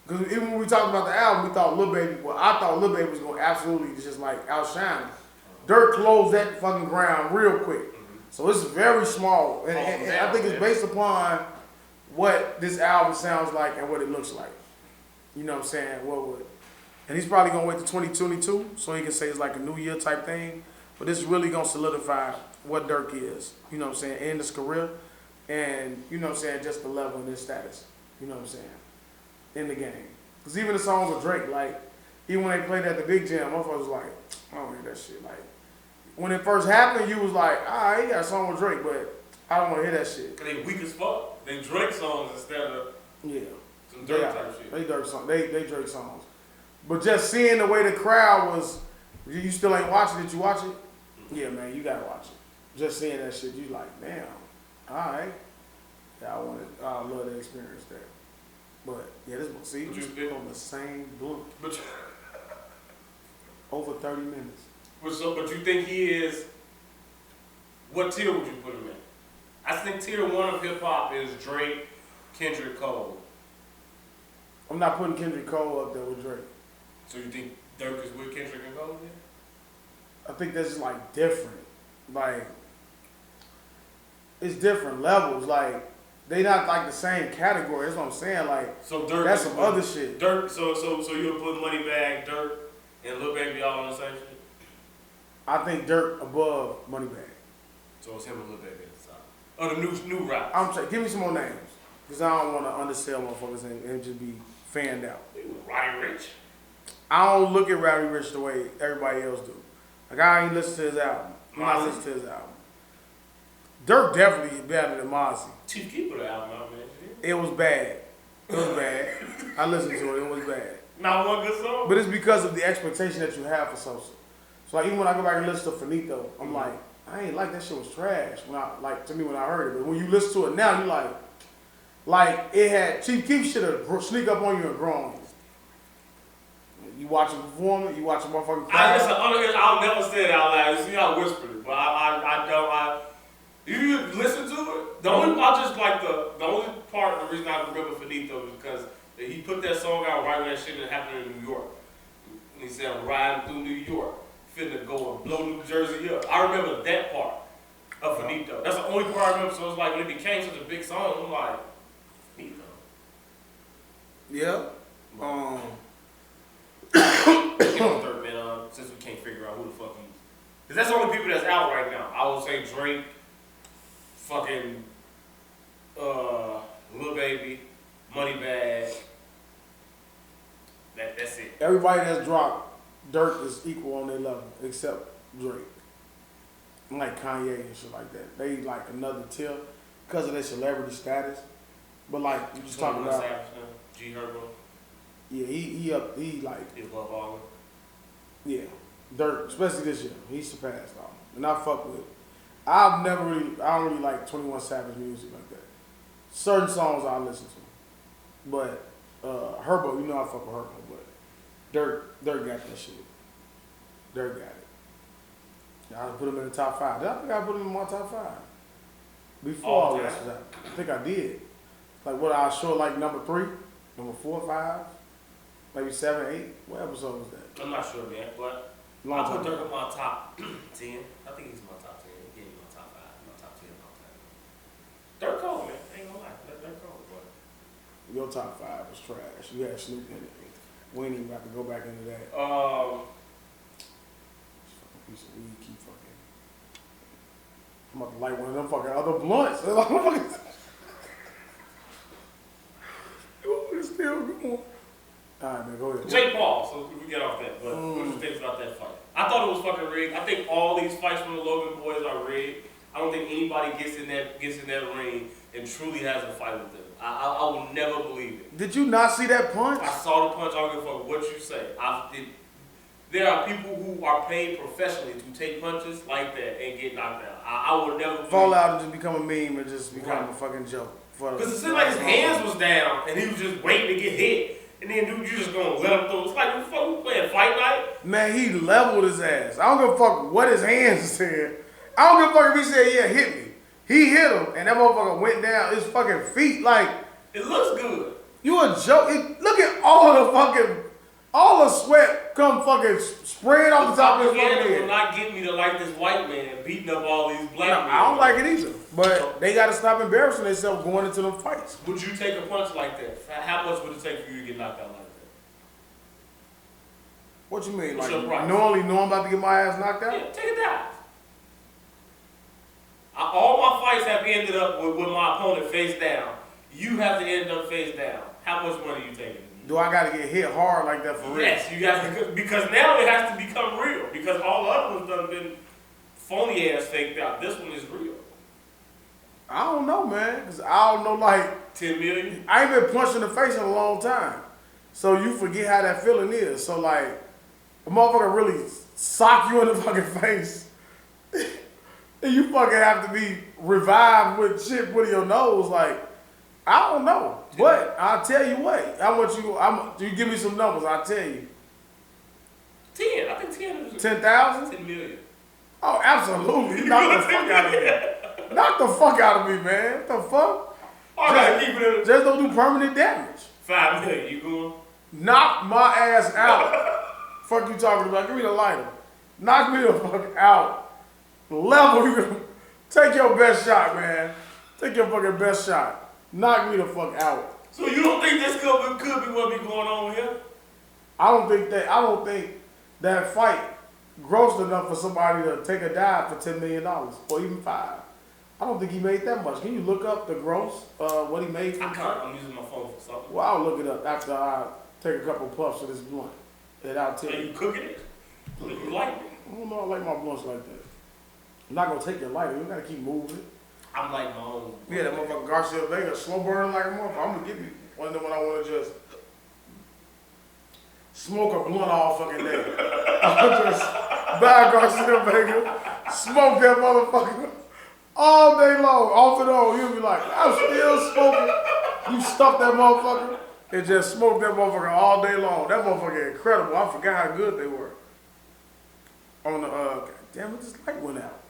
Because even when we talked about the album, we thought Lil Baby, well, I thought Lil Baby was going to absolutely just like outshine him. Durk closed that fucking ground real quick. So it's very small. And I think it's based upon what this album sounds like and what it looks like. You know what I'm saying? And he's probably going to wait to 2022 so he can say it's like a new year type thing. But it's really going to solidify what Durk is, you know what I'm saying, in his career. And, you know what I'm saying, just the level and his status, you know what I'm saying, in the game. Because even the songs with Drake, like, even when they played at the Big Jam, motherfuckers was like, I don't hear that shit. Like, when it first happened, you was like, he got a song with Drake, but I don't want to hear that shit. Cause they weak as fuck. They Drake songs instead of some Durk type shit. They Durk songs. They Drake songs. But just seeing the way the crowd was, you still ain't watching it, you watch it? Yeah, man, you gotta watch it. Just seeing that shit, you like, damn, all right. Yeah, I love to experience that. But yeah, this see, you spit on the same blunt. Over 30 minutes. But you think he is? What tier would you put him in? I think tier 1 of hip hop is Drake, Kendrick, Cole. I'm not putting Kendrick Cole up there with Drake. So you think Durk is with Kendrick and Cole then? I think that's just like different. Like, it's different levels. Like, they not like the same category. That's what I'm saying. Like, so Durk that's some other shit. Durk. So you'll put Moneybagg, Durk, and Lil Baby all on the same shit? I think Durk above Moneybagg. So it's him and Lil Baby at the top. Oh, the new rap. I'm saying, give me some more names, because I don't want to undersell motherfuckers and just be fanned out. Roddy Ricch. I don't look at Roddy Ricch the way everybody else do. Like, I ain't listen to his album. I'm not listening to his album. Durk definitely better than Mozzie. Chief Keef put an album out, man. It was bad. It was bad. I listened to it. It was bad. Not one good song? But it's because of the expectation that you have for Sosa. So like, even when I go back and listen to Finito, I'm like, I ain't like that shit was trash when I heard it. But when you listen to it now, you like it had Chief Keef should have sneak up on you and grown. You watch him perform it, you watch him motherfucking cry. I'll never say it out loud. You see, I whispered it, but I don't. You listen to it. The only part, the reason I remember Finito is because he put that song out right when that shit happened in New York. And he said, I'm riding through New York, finna go and blow New Jersey up. I remember that part of Finito. That's the only part I remember. So it's like when it became such a big song, I'm like, Finito. Yeah. Third man, since we can't figure out who the fuck he is. Because that's the only people that's out right now. I would say Drake, fucking Lil Baby, Money Bag. That's it. Everybody that's dropped Durk is equal on their level, except Drake. Like Kanye and shit like that. They like another tier because of their celebrity status. But like you just talking about G Herbo. Yeah, he like He's above all. Yeah. Durk, especially this year. He surpassed all. And I fuck with it. I don't really like 21 Savage music like that. Certain songs I listen to. But Herbo, you know I fuck with Herbo, but Durk got that shit. Durk got it. I put him in the top 5. I think I put him in my top 5. Before all this was out. I think I did. Like what I showed like number 3, number 4, 5, maybe 7, 8. What episode was that? I'm not sure, man, but Long I put time. Durk in my top 10. I think he's my top 10. He gave me my top 5, my top 10 all time. Durk cold, man. I ain't gonna lie. Durk cold, but Your top 5 was trash. You had Snoop in it. We ain't even about to go back into that. Piece of weed, keep fucking. I'm about to light one of them fucking other blunts. It's still going. Alright, man, go ahead. Jake Paul, so we get off that, but what you think about that fight? I thought it was fucking rigged. I think all these fights from the Logan boys are rigged. I don't think anybody gets in that ring and truly has a fight with them. I will never believe it. Did you not see that punch? I saw the punch. I don't give a fuck what you say. There are people who are paid professionally to take punches like that and get knocked out. I would never fall out and just become a meme and just become a fucking joke. Because it seemed like his hands was down and he was just waiting to get hit. And then dude, you just gonna let him through. It's like we playing Fight Night. Man, he leveled his ass. I don't give a fuck what his hands said. I don't give a fuck if he said, yeah, hit me. He hit him and that motherfucker went down. His fucking feet, like. It looks good. You a joke. Look at all the sweat come fucking spraying off the top of his fucking head. Will not get me to like this white man beating up all these black men. I don't like it either. But they got to stop embarrassing themselves going into them fights. Would you take a punch like that? How much would it take for you to get knocked out like that? What you mean? What's like your price? knowingly know I'm about to get my ass knocked out? Yeah, take a dive. All my fights have ended up with my opponent face down. You have to end up face down. How much money are you taking? Do I got to get hit hard like that for real? Yes, you got to, because now it has to become real. Because all the other ones done been phony ass faked out. This one is real. I don't know, man. Cause I don't know, like 10 million. I ain't been punched in the face in a long time, so you forget how that feeling is. So like, a motherfucker really sock you in the fucking face, and you fucking have to be revived with shit put in your nose. Like, I don't know, but I'll tell you what. You give me some numbers. I'll tell you. 10. I think 10 is 10,000. 10 million. Oh, absolutely. Knock the fuck out of me. Knock the fuck out of me, man. What the fuck? All right, keep it in. Just don't do permanent damage. 5 million. You going? Knock my ass out. Fuck you talking about? Give me the lighter. Knock me the fuck out. Level, you can take your best shot, man. Take your fucking best shot. Knock me the fuck out. So you don't think this could be what be going on here? I don't think that fight grossed enough for somebody to take a dive for $10 million or even 5. I don't think he made that much. Can you look up the gross, what he made? I can't. I'm using my phone for something. Well, I'll look it up after I take a couple puffs of this blunt. And I'll tell Are you. you cooking it? You like it? I don't know. I like my blunts like that. I'm not gonna take your lighter. You gotta keep moving it. I'm like my own. Yeah, that motherfucker Garcia Vega slow burning like a motherfucker. I'm gonna give you one of them when I want to just smoke a blunt all fucking day. I'll just buy Garcia Vega, smoke that motherfucker all day long, off and on. You'll be like, I'm still smoking. You stuff that motherfucker and just smoke that motherfucker all day long. That motherfucker incredible. I forgot how good they were. On the God damn it, this light went out.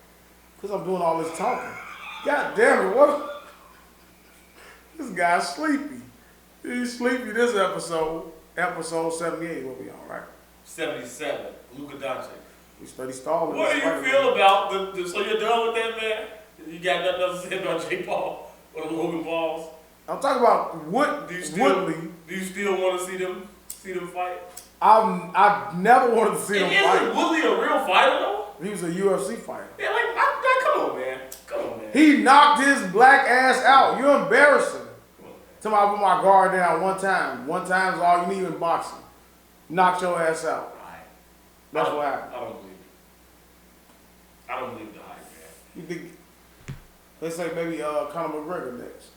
Cause I'm doing all this talking. God damn it, what? This guy's sleepy. He's sleepy this episode. Episode 78, what we on, right? 77, Luka Doncic. We study stalling. What do you feel about so you're done with that, man? You got nothing else to say about Jake Paul or the Logan Pauls? I'm talking about Woodley. Do you still want to see them fight? I never wanted to see him fight. Isn't Woodley a real fighter though? He was a UFC fighter. Yeah, come on, man. Come on, man. He knocked his black ass out. You're embarrassing. Somebody put my guard down one time. One time is all you need in boxing. Knocked your ass out. That's what happened. I don't believe it. I don't believe the hype, man. You think? Let's say maybe Conor McGregor next.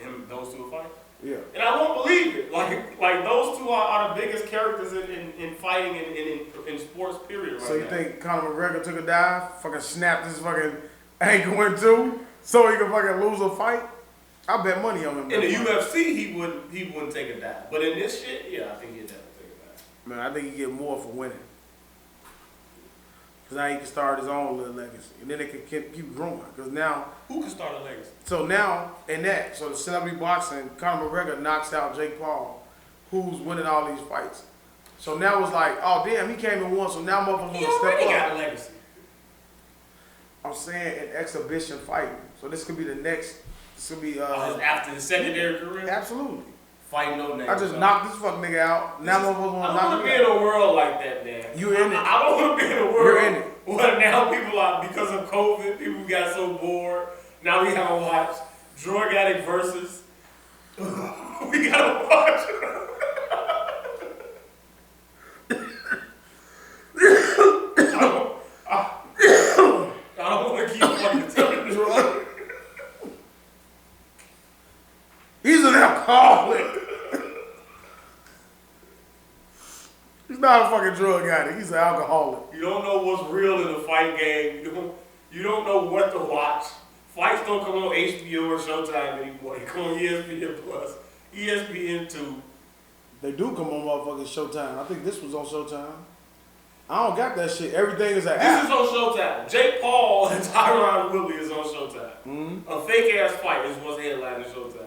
And those two will fight? Yeah. And I won't believe it. Like those two are the biggest characters in fighting and in sports, period. Right So you now. think Conor McGregor took a dive, fucking snapped his fucking ankle in two, so he could fucking lose a fight? I bet money on him. In the UFC, he wouldn't take a dive. But in this shit, yeah, I think he'd definitely take a dive. Man, I think he get more for winning. Because now he can start his own little legacy. And then they can keep growing. Because now... Who can start a legacy? So now, so the celebrity boxing, Conor McGregor knocks out Jake Paul, who's winning all these fights. So now it's like, oh damn, he came and won, so now motherfuckers want to step up. He already got a legacy. I'm saying an exhibition fighting. So this could be the next, this could be... after his secondary career? Absolutely. Fighting no names. I just knocked this fuck nigga out. Now motherfuckers want to knock me out. I don't want to be in a world like that, man. You in it. I don't want to be in a world You're in it. where now people are, because of COVID, people got so bored. Now we gotta watch drug addict versus. We gotta watch. I don't want to keep fucking telling you. He's an alcoholic. He's not a fucking drug addict. He's an alcoholic. You don't know what's real in the fight game. You don't know what to watch. Fights don't come on HBO or Showtime anymore. They come on ESPN Plus, ESPN2. They do come on motherfucking Showtime. I think this was on Showtime. I don't got that shit. Everything is an app. This is on Showtime. Jake Paul and Tyron Woodley is on Showtime. Mm-hmm. A fake ass fight is what's headlining Showtime.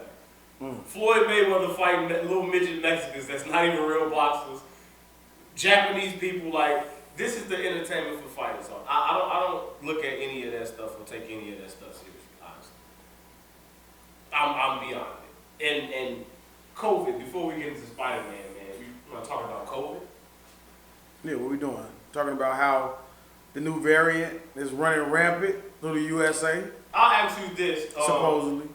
Floyd Mayweather fighting little midget Mexicans that's not even real boxers. Japanese people, like, this is the entertainment for fighters. So I don't look at any of that stuff or take any of that stuff seriously, honestly. I'm beyond it. And COVID, before we get into Spider-Man, man, you want to talk about COVID? Yeah, what we doing? Talking about how the new variant is running rampant through the USA. I'll ask you this. Supposedly.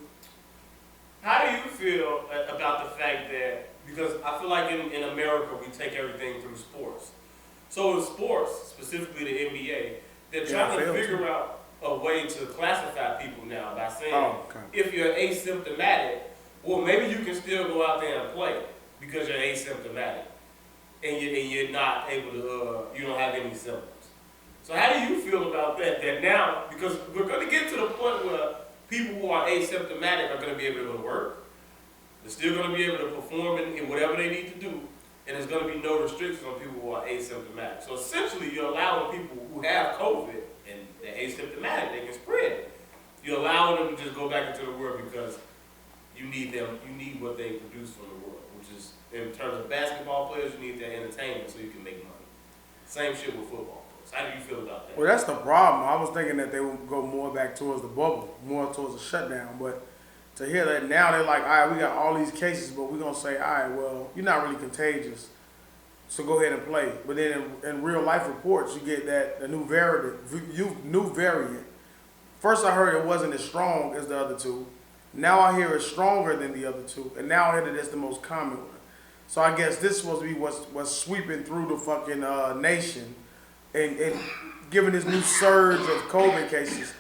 How do you feel about the fact that, because I feel like in America we take everything through sports. So in sports, specifically the NBA, they're trying to figure out a way to classify people now by saying if you're asymptomatic, well maybe you can still go out there and play because you're asymptomatic and you're not able to, you don't have any symptoms. So how do you feel about that? That now, because we're going to get to the point where people who are asymptomatic are going to be able to go to work. They're still going to be able to perform in whatever they need to do. And there's going to be no restrictions on people who are asymptomatic. So essentially, you're allowing people who have COVID and they're asymptomatic, they can spread it. You're allowing them to just go back into the world because you need them, you need what they produce from the world, which is, in terms of basketball players, you need their entertainment so you can make money. Same shit with football players. How do you feel about that? Well, that's the problem. I was thinking that they would go more back towards the bubble, more towards the shutdown. But to hear that now, they're like, all right, we got all these cases, but we're going to say, all right, well, you're not really contagious, so go ahead and play. But then in real life reports, you get that the new variant. First I heard it wasn't as strong as the other two. Now I hear it's stronger than the other two. And now I hear that it's the most common one. So I guess this is supposed to be what's sweeping through the fucking nation and giving this new surge of COVID cases,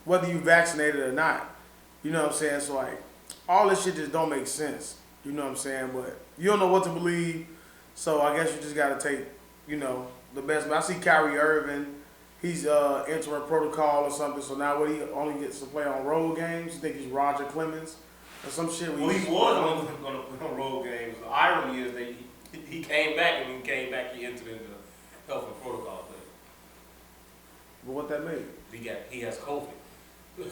whether you vaccinated or not. You know what I'm saying? So like, all this shit just don't make sense. You know what I'm saying? But you don't know what to believe. So I guess you just got to take, you know, the best. But I see Kyrie Irving. He's entering protocol or something. So now what, he only gets to play on road games? You think he's Roger Clemens or some shit? Well, he was only going to play on road games. The irony is that he came back, and when he came back, he entered into health and protocol thing. But what that mean? He has COVID. We're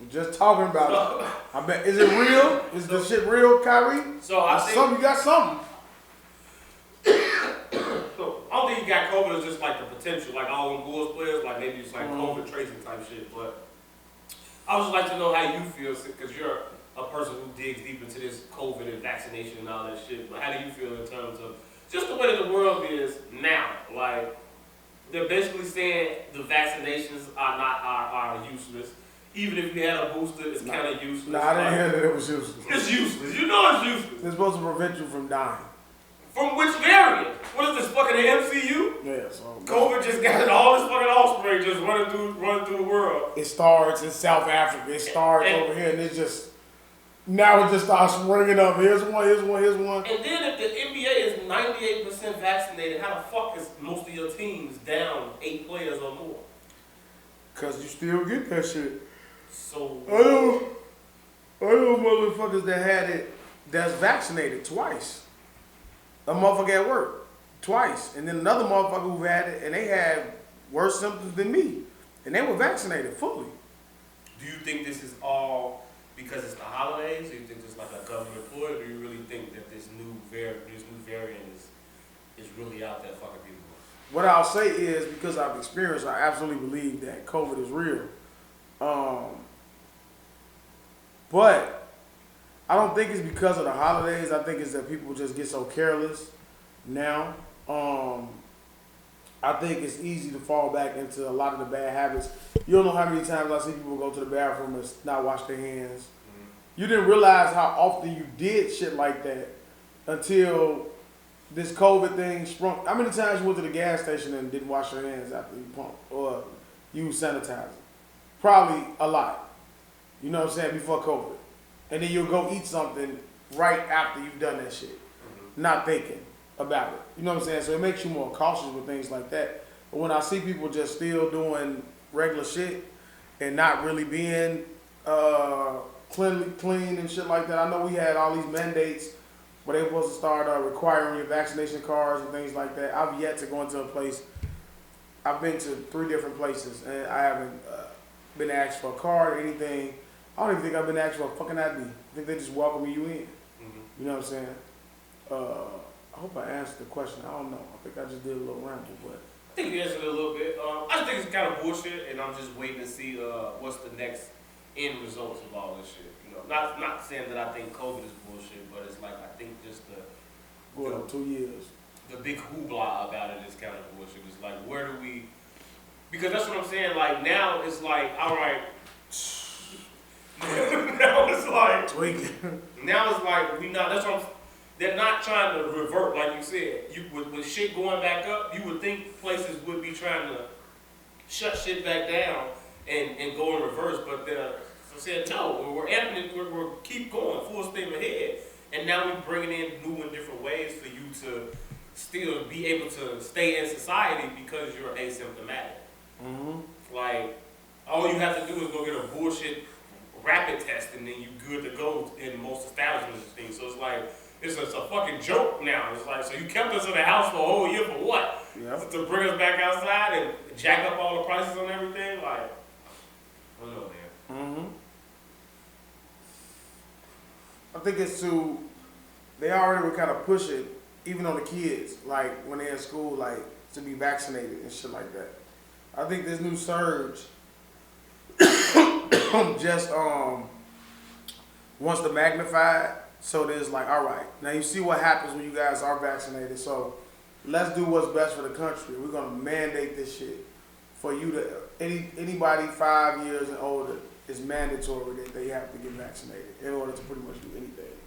just talking about it. I bet. Is it real? Is the shit real, Kyrie? So I think you got something. So I don't think he got COVID. It's just like the potential, like all them Bulls players, like maybe it's like COVID tracing type shit. But I would just like to know how you feel, because you're a person who digs deep into this COVID and vaccination and all that shit. But how do you feel in terms of just the way that the world is now? Like, they're basically saying the vaccinations are useless. Even if you had a booster, it's kind of useless. Nah, I didn't hear that it was useless. It's useless. You know it's useless. It's supposed to prevent you from dying. From which variant? What is this, fucking the MCU? Yeah, so COVID just got all this fucking offspring just running through the world. it starts in South Africa. It starts over here, and it just now it just starts ringing up. Here's one. And then if the NBA is 98% vaccinated, how the fuck is most of your teams down 8 players or more? Cause you still get that shit. So I know motherfuckers that had it that's vaccinated twice. A motherfucker at work twice, and then another motherfucker who had it and they had worse symptoms than me, and they were vaccinated fully. do you think this is all because it's the holidays? Do you think it's like a government ploy, or do you really think that this new variant is really out there fucking people? What I'll say is, because I've experienced, I absolutely believe that COVID is real. But I don't think it's because of the holidays. I think it's that people just get so careless now. I think it's easy to fall back into a lot of the bad habits. You don't know how many times I see people go to the bathroom and not wash their hands. Mm-hmm. You didn't realize how often you did shit like that until this COVID thing sprung. How many times you went to the gas station and didn't wash your hands after you pumped or use sanitizer? Probably a lot. You know what I'm saying? Before COVID. And then you'll go eat something right after you've done that shit. Mm-hmm. Not thinking about it. You know what I'm saying? So it makes you more cautious with things like that. But when I see people just still doing regular shit and not really being clean and shit like that. I know we had all these mandates where they were supposed to start requiring your vaccination cards and things like that. I've yet to go into a place. I've been to 3 different places and I haven't been asked for a card or anything. I don't even think I've been asked for a fucking ID. I think they just welcome you in. Mm-hmm. You know what I'm saying? I hope I answered the question. I don't know. I think I just did a little ramble, but I think you answered it a little bit. I just think it's kind of bullshit, and I'm just waiting to see what's the next end results of all this shit. You know, not saying that I think COVID is bullshit, but it's like I think just going on 2 years. The big hoopla about it is kind of bullshit. It's like, where do we? Because that's what I'm saying. Like now, it's like, all right. Now it's like tweaking. Now it's like we not. That's what I'm. They're not trying to revert, like you said. With shit going back up, you would think places would be trying to shut shit back down and go in reverse, but they're saying no. We're amping it. We're keep going full steam ahead, and now we're bringing in new and different ways for you to still be able to stay in society because you're asymptomatic. Mm-hmm. Like all you have to do is go get a bullshit rapid test, and then you good to go in most establishments and things. So it's like. It's a fucking joke now. It's like, so you kept us in the house for a whole year for what? Yep. To bring us back outside and jack up all the prices on everything? Like, I don't know, man. Mm-hmm. I think it's they already were kind of pushing, even on the kids, like when they're in school, like to be vaccinated and shit like that. I think this new surge just wants to magnify it. So there's like, all right, now you see what happens when you guys are vaccinated. So let's do what's best for the country. We're gonna mandate this shit for you to anybody 5 years and older. It's mandatory that they have to get vaccinated in order to pretty much do anything.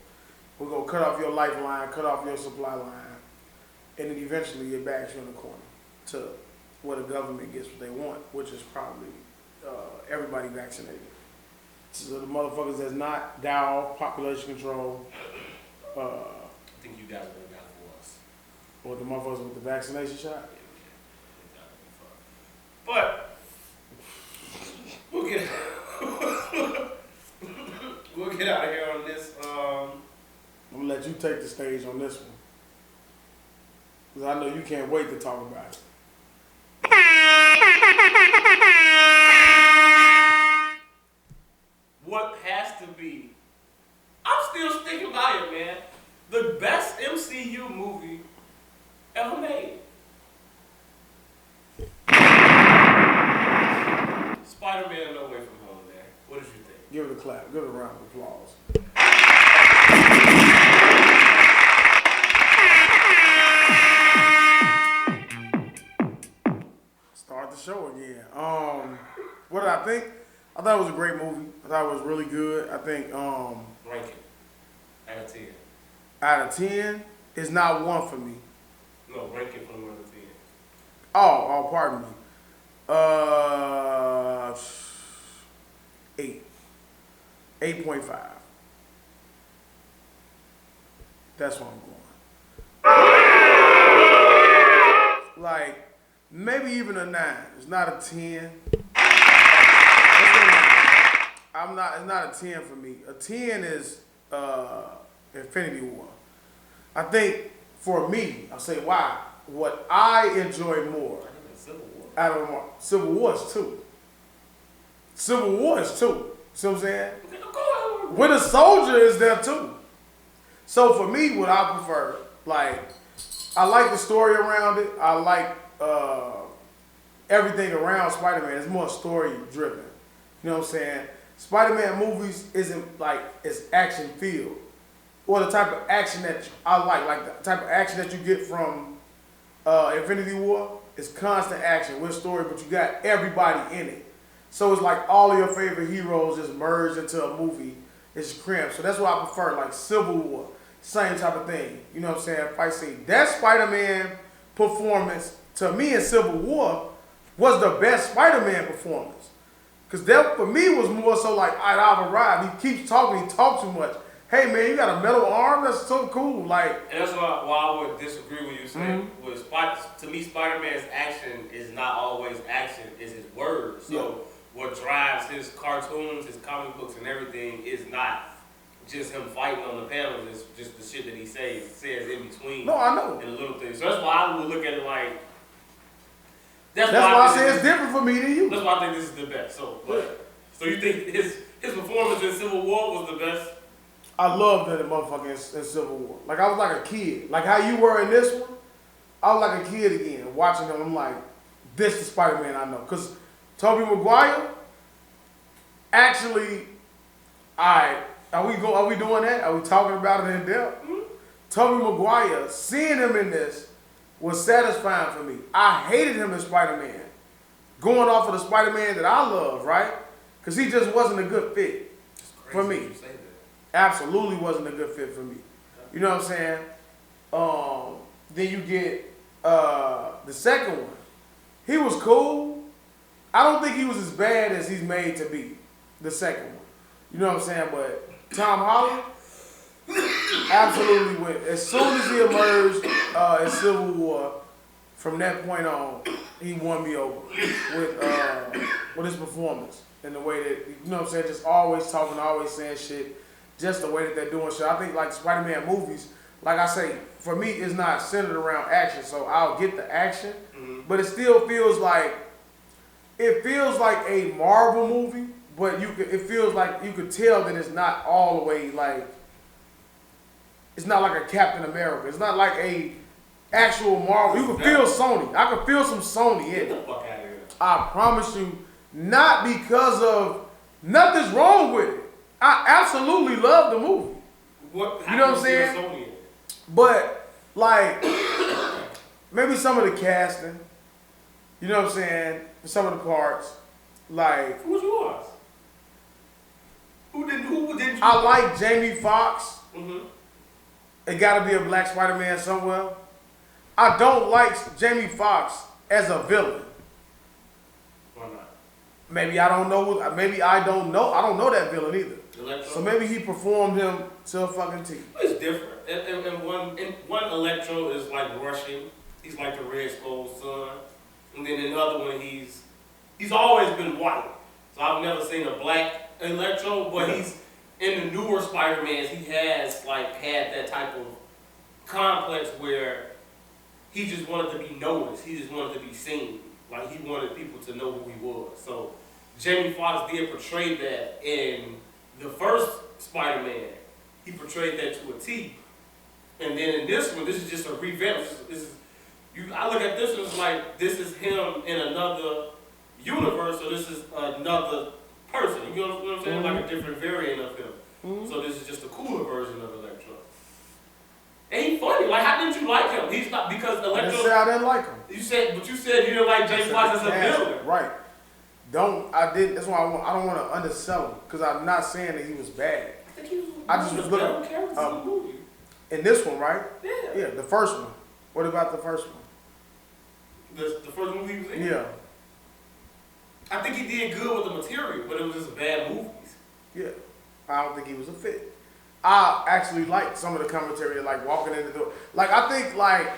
We're gonna cut off your lifeline, cut off your supply line, and then eventually it backs you in the corner to where the government gets what they want, which is probably everybody vaccinated. So the motherfuckers that's not Daeo, population control. I think you guys would have got it for us. Or the motherfuckers with the vaccination shot? Yeah. But we'll get out of here on this. I'm gonna let you take the stage on this one. Because I know you can't wait to talk about it. What has to be, I'm still sticking by it, man. The best MCU movie ever made. Spider-Man No Way From Home, man. What did you think? Give it a clap. Give it a round of applause. I think. I thought it was a great movie. I thought it was really good. I think Rank it. Out of 10. out of 10, it's not 1 for me. No, rank it from 1 to 10. Oh, pardon me. 8. 8.5. That's what I'm going. Like, maybe even a 9. It's not a 10. It's not a 10 for me. A 10 is Infinity War. I think for me, I'll say why. What I enjoy more out of them, Civil War is 2. Civil War is 2. See what I'm saying? Winter Soldier is there too. So for me, what I prefer, like, I like the story around it. I like everything around Spider-Man. It's more story driven. You know what I'm saying? Spider-Man movies isn't like it's action filled, or the type of action that I like the type of action that you get from Infinity War is constant action with story, but you got everybody in it. So it's like all of your favorite heroes just merged into a movie. It's cramped. So that's why I prefer, like Civil War, same type of thing. You know what I'm saying? If I say that Spider-Man performance to me in Civil War was the best Spider-Man performance. Because that, for me, was more so like, all right, I've arrived. He keeps talking. He talks too much. Hey, man, you got a metal arm? That's so cool. Like, and that's why I would disagree with you saying, to me, Spider-Man's action is not always action. It's his words. So what drives his cartoons, his comic books, and everything is not just him fighting on the panels. It's just the shit that he says in between. No, I know. And the little things. So that's why I would look at it like, that's why I say it's different for me than you. That's why I think this is the best. So you think his performance in Civil War was the best? I loved that motherfucker in Civil War. Like, I was like a kid. Like how you were in this one, I was like a kid again. Watching him, I'm like, this is Spider-Man I know. Because Tobey Maguire, actually, are we doing that? Are we talking about it in depth? Tobey Maguire, seeing him in this was satisfying for me. I hated him in Spider-Man. Going off of the Spider-Man that I love, right? Because he just wasn't a good fit for me. You say that. Absolutely wasn't a good fit for me. You know what I'm saying? Then you get the second one. He was cool. I don't think he was as bad as he's made to be. The second one. You know what I'm saying? But Tom Holland absolutely went. As soon as he emerged in Civil War, from that point on, he won me over with his performance and the way that, you know what I'm saying, just always talking, always saying shit, just the way that they're doing shit. I think like Spider-Man movies, like I say, for me, it's not centered around action, so I'll get the action, but it still feels like a Marvel movie, but it feels like you could tell that it's not all the way like, it's not like a Captain America. It's not like a actual Marvel. You can feel Sony. I can feel some Sony in it. Get the fuck out of here. I promise you, not because of, nothing's wrong with it. I absolutely love the movie. You know what I'm saying? But, like, maybe some of the casting, you know what I'm saying, some of the parts, like. Who's yours? Who did you? I like Jamie Foxx. It gotta be a black Spider-Man somewhere. I don't like Jamie Foxx as a villain. Why not? Maybe I don't know. Maybe I don't know. I don't know that villain either. Electro? So maybe he performed him to a fucking T. It's different. And one Electro is like Russian. He's like the Red Skull's son. And then in the other one, he's always been white. So I've never seen a black Electro, but he's in the newer Spider-Mans. He has like had that type of complex where he just wanted to be noticed. He just wanted to be seen. Like he wanted people to know who he was. So Jamie Foxx did portray that in the first Spider-Man. He portrayed that to a T. And then in this one, this is just a revamp. I look at this one as like, this is him in another universe, so this is another person. You know what I'm saying? Like a different variant of him. So this is just a cooler version of Electro. Ain't funny. Like, how didn't you like him? He's not, because Electro. I didn't say I didn't like him. You said you didn't like Jamie Foxx as a villain. Right. That's why I don't want to undersell him because I'm not saying that he was bad. I think he was I just was looking characters in the movie. In this one, right? Yeah. Yeah, the first one. What about the first one? The first movie he was in? Yeah. I think he did good with the material, but it was just bad movies. Yeah. I don't think he was a fit. I actually liked some of the commentary, like walking in the door. Like, I think, like,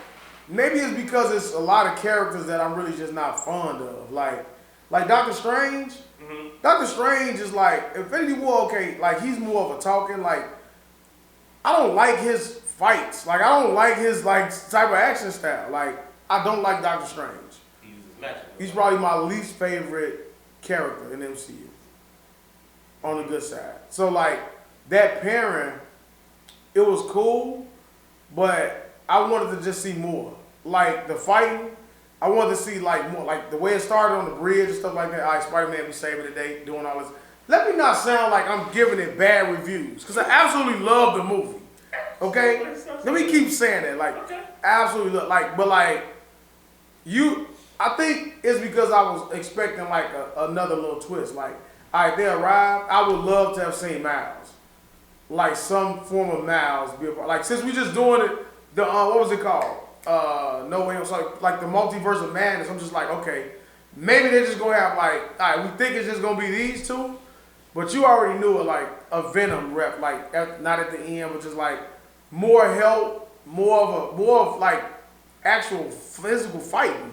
maybe it's because it's a lot of characters that I'm really just not fond of. Like Doctor Strange. Mm-hmm. Doctor Strange is like, Infinity War, okay, like, he's more of a talking, like, I don't like his fights. Like, I don't like his, like, type of action style. Like, I don't like Doctor Strange. He's probably my least favorite character in MCU. On the good side. So, like, that pairing, it was cool, but I wanted to just see more. Like, the fighting, I wanted to see, like, more. Like, the way it started on the bridge and stuff like that. All right, Spider-Man be saving the day, doing all this. Let me not sound like I'm giving it bad reviews, because I absolutely love the movie. Okay? Let me keep saying that. Like, absolutely love. Like, but, like, I think it's because I was expecting, like, another little twist. Like, all right, they arrived. I would love to have seen Miles. Like, some form of Miles be a part. Like, since we just doing it, what was it called? No Way. So, like, the multiverse of madness. I'm just like, okay, maybe they're just gonna have, like, all right, we think it's just gonna be these two, but you already knew it, like, a Venom rep, like, not at the end, but just like more help, more of like actual physical fighting.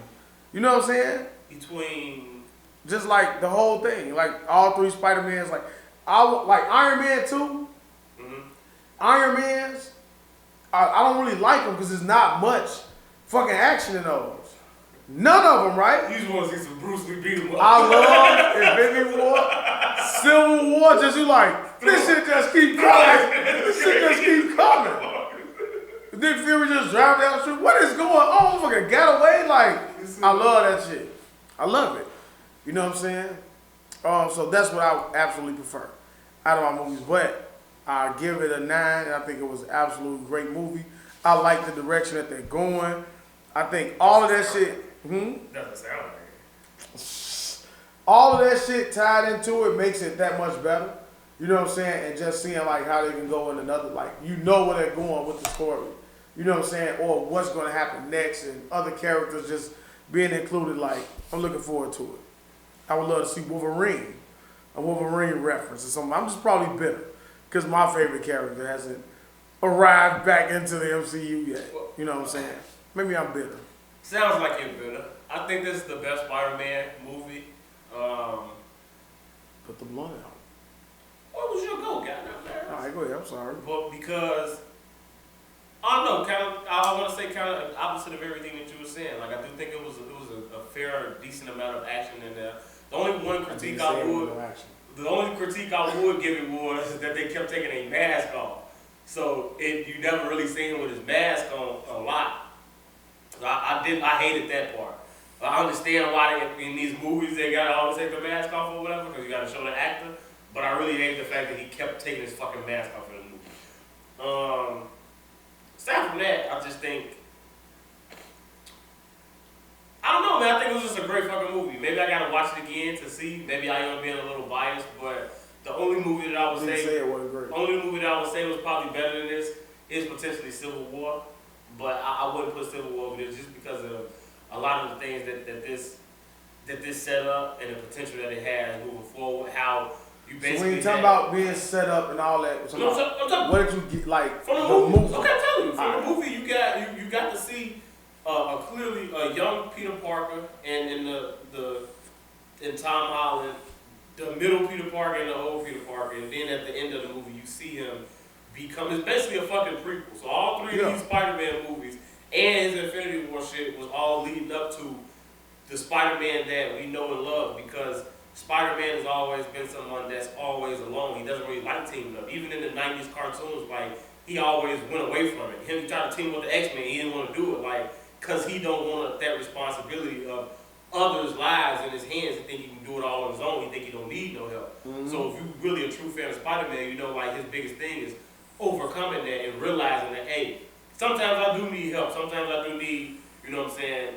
You know what I'm saying? Between just like the whole thing, like all three Spider-Mans, like Iron Man 2. Mm-hmm. Iron Man's, I don't really like them because there's not much fucking action in those. None of them, right? You just want to see some Bruce Lee beat him up. I love Infinity War, Civil War. Just you like this shit just keep coming. This shit just keep coming. Nick Fury just driving down the street. What is going on? Fucking get away! Like I love that shit. I love it. You know what I'm saying? So that's what I absolutely prefer out of my movies. But I give it a 9, and I think it was an absolutely great movie. I like the direction that they're going. I think all of that shit. Doesn't sound like it. All of that shit tied into it makes it that much better. You know what I'm saying? And just seeing like how they can go in another, like you know where they're going with the story. You know what I'm saying? Or what's going to happen next, and other characters just being included. Like I'm looking forward to it. I would love to see Wolverine, a Wolverine reference or something. I'm just probably bitter because my favorite character hasn't arrived back into the MCU yet. You know what I'm saying? Maybe I'm bitter. Sounds like you're bitter. I think this is the best Spider-Man movie. Put the blunt out. What was your goal, goddamn? All right, go ahead. I'm sorry. But because I don't know, I want to say kind of opposite of everything that you were saying. Like I do think it was a fair, decent amount of action in there. The only one critique I would give it was that they kept taking a mask off. So you never really seen him with his mask on a lot. I hated that part. I understand why in these movies they gotta always take the mask off or whatever because you gotta show the actor. But I really hate the fact that he kept taking his fucking mask off in the movie. Aside from that, I just think I don't know, man. I think it was just a great fucking movie. Maybe I gotta watch it again to see. Maybe I am being a little biased, but the only movie that I would say was probably better than this is potentially Civil War. But I wouldn't put Civil War over there just because of a lot of the things that this set up and the potential that it has moving forward. How you basically. So when you talk about being set up and all that, what did you get like from the movie? Okay, I'm telling you, from the movie you got to see clearly a young Peter Parker and in Tom Holland, the middle Peter Parker and the old Peter Parker, and then at the end of the movie you see him become. It's basically a fucking prequel. So all three of these Spider-Man movies and his Infinity War shit was all leading up to the Spider-Man that we know and love because Spider-Man has always been someone that's always alone. He doesn't really like teaming up. Even in the 90s cartoons, like, he always went away from it. He tried to team with the X-Men, he didn't want to do it, like, because he don't want that responsibility of others' lives in his hands. He think he can do it all on his own. He think he don't need no help. Mm-hmm. So if you're really a true fan of Spider-Man, you know, like, his biggest thing is overcoming that and realizing that, hey, sometimes I do need help. Sometimes I do need, you know what I'm saying,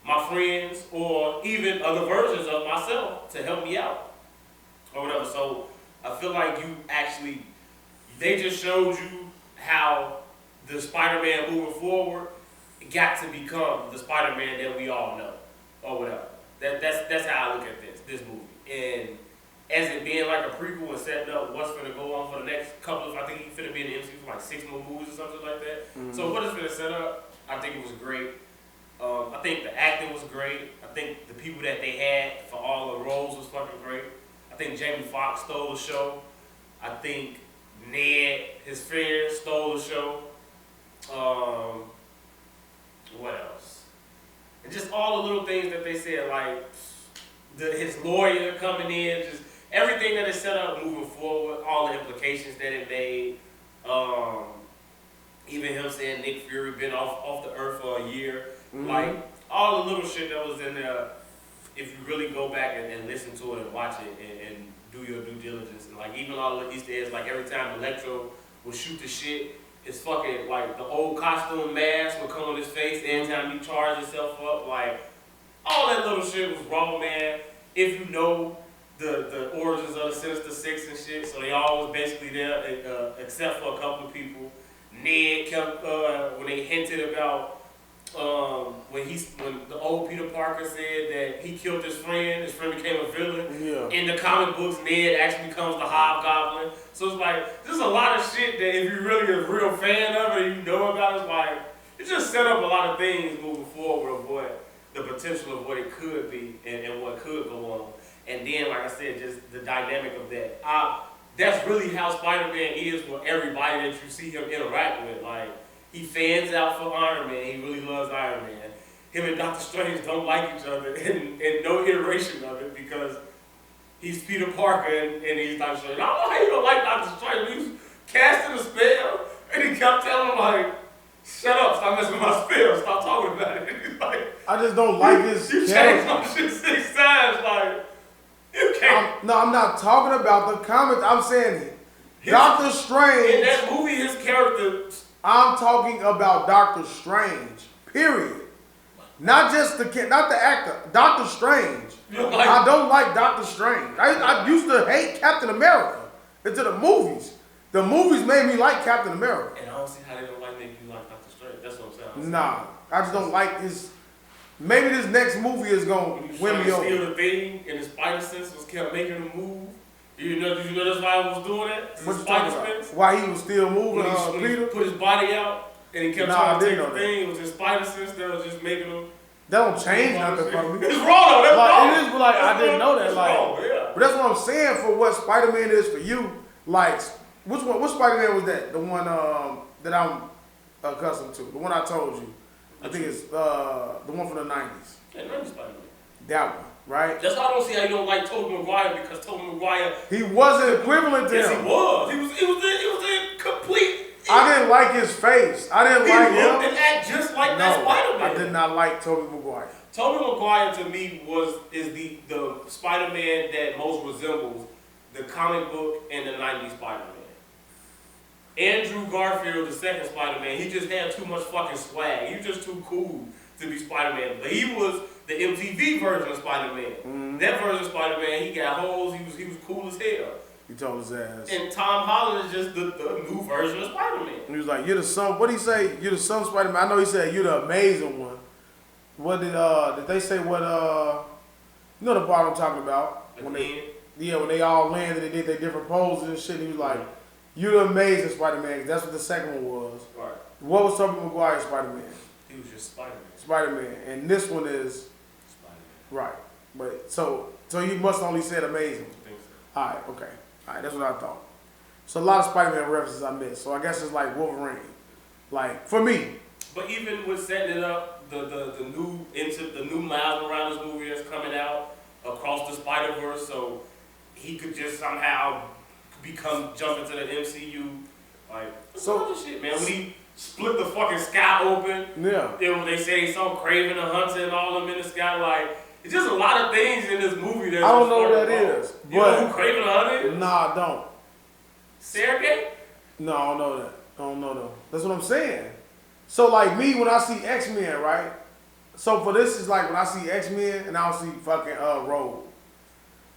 my friends or even other versions of myself to help me out or whatever. So I feel like they just showed you how the Spider-Man moving forward got to become the Spider-Man that we all know or whatever. That's how I look at this movie. And as it being like a prequel and setting up what's going to go on for the next couple of, I think he's going to be in the MCU for like 6 more movies or something like that. Mm-hmm. So what it's going to set up, I think it was great. I think the acting was great. I think the people that they had for all the roles was fucking great. I think Jamie Foxx stole the show. I think Ned, his friend, stole the show. What else? And just all the little things that they said, like his lawyer coming in, just everything that is set up moving forward, all the implications that it made. Even him saying Nick Fury been off the earth for a year. Mm-hmm. Like, all the little shit that was in there, if you really go back and listen to it and watch it and do your due diligence, and like even all the Easter eggs, like every time Electro would shoot the shit, it's fucking like the old costume mask would come on his face every time he charged himself up. Like, all that little shit was raw, man. If you know the origins of the Sinister Six and shit, so they all was basically there, except for a couple of people. Ned kept, when they hinted about, when the old Peter Parker said that he killed his friend became a villain. Yeah. In the comic books, Ned actually becomes the Hobgoblin. So it's like, there's a lot of shit that if you're really a real fan of it and you know about it, it's like, it just set up a lot of things moving forward of what the potential of what it could be and what could go on. And then, like I said, just the dynamic of that. That's really how Spider-Man is for everybody that you see him interact with. Like, he fans out for Iron Man. He really loves Iron Man. Him and Doctor Strange don't like each other, and no iteration of it because he's Peter Parker and he's Doctor Strange. I don't know how you don't like Doctor Strange. He was casting a spell, and he kept telling him, like, shut up, stop messing with my spell, stop talking about it. He's like, I just don't like his You changed my shit 6 times, like, you can't. I'm not talking about the comics. I'm saying Doctor Strange. In that movie, his character. I'm talking about Doctor Strange. Period. Not the actor. Doctor Strange. I don't like Doctor Strange. I used to hate Captain America into the movies. The movies made me like Captain America. And I don't see how they don't make you like Doctor Strange. That's what I'm saying. Nah, I just don't like his. Maybe this next movie is gonna win me over. Steal the thing, and his spider sense was kept making him move. Did you know that's why I was doing that? What you talking about? Why he was still moving? When he put his body out and he kept trying to take the thing. It was his spider sense that was just making him. That don't change nothing for me. It's wrong. That's like, wrong. It is, but like I didn't know that. It's like, wrong, yeah. But that's what I'm saying for what Spider-Man is for you. Like, which Spider-Man was that? The one that I'm accustomed to. The one I told you. I think it's the one from the 90s. Yeah, 90s Spider-Man. That one. Right? That's why I don't see how you don't like Tobey Maguire, because Tobey Maguire. He wasn't equivalent to him. Yes, he was. He was a complete. I didn't like his face. I didn't like him. He looked and act just like that Spider-Man. I did not like Tobey Maguire. Tobey Maguire to me is the Spider-Man that most resembles the comic book and the 90s Spider-Man. Andrew Garfield, the second Spider-Man, he just had too much fucking swag. He was just too cool to be Spider-Man. But he was the MTV version of Spider-Man. Mm-hmm. That version of Spider-Man, he got holes. He was cool as hell. He told his ass. And Tom Holland is just the new version of Spider-Man. He was like, "You're the son." What did he say? "You're the son of Spider-Man." I know he said, "You're the amazing one." What did they say? What you know the part I'm talking about? When they all landed, they did their different poses and shit. And he was like, "You're the amazing Spider-Man." That's what the second one was. Right. What was Tobey Maguire's Spider-Man? He was just Spider-Man. Spider-Man, and this one is Spider-Man. Right. But so you must only said amazing. I think so. All right. Okay. All right. That's what I thought. So a lot of Spider-Man references I missed. So I guess it's like Wolverine. Like for me. But even with setting it up, the new Miles Morales movie that's coming out across the Spider-Verse, so he could just somehow jump into the MCU. Like, so other shit, man. When he split the fucking sky open. Yeah. Then when they say he saw Kraven the Hunter and all of them in the sky, like, it's just a lot of things in this movie that I don't know what that is. You know who Kraven the Hunter is? Nah, I don't. Sergey? No, I don't know that. I don't know though. That's what I'm saying. So like me, when I see X-Men, right? So for this is like when I see X-Men and I don't see fucking Rogue.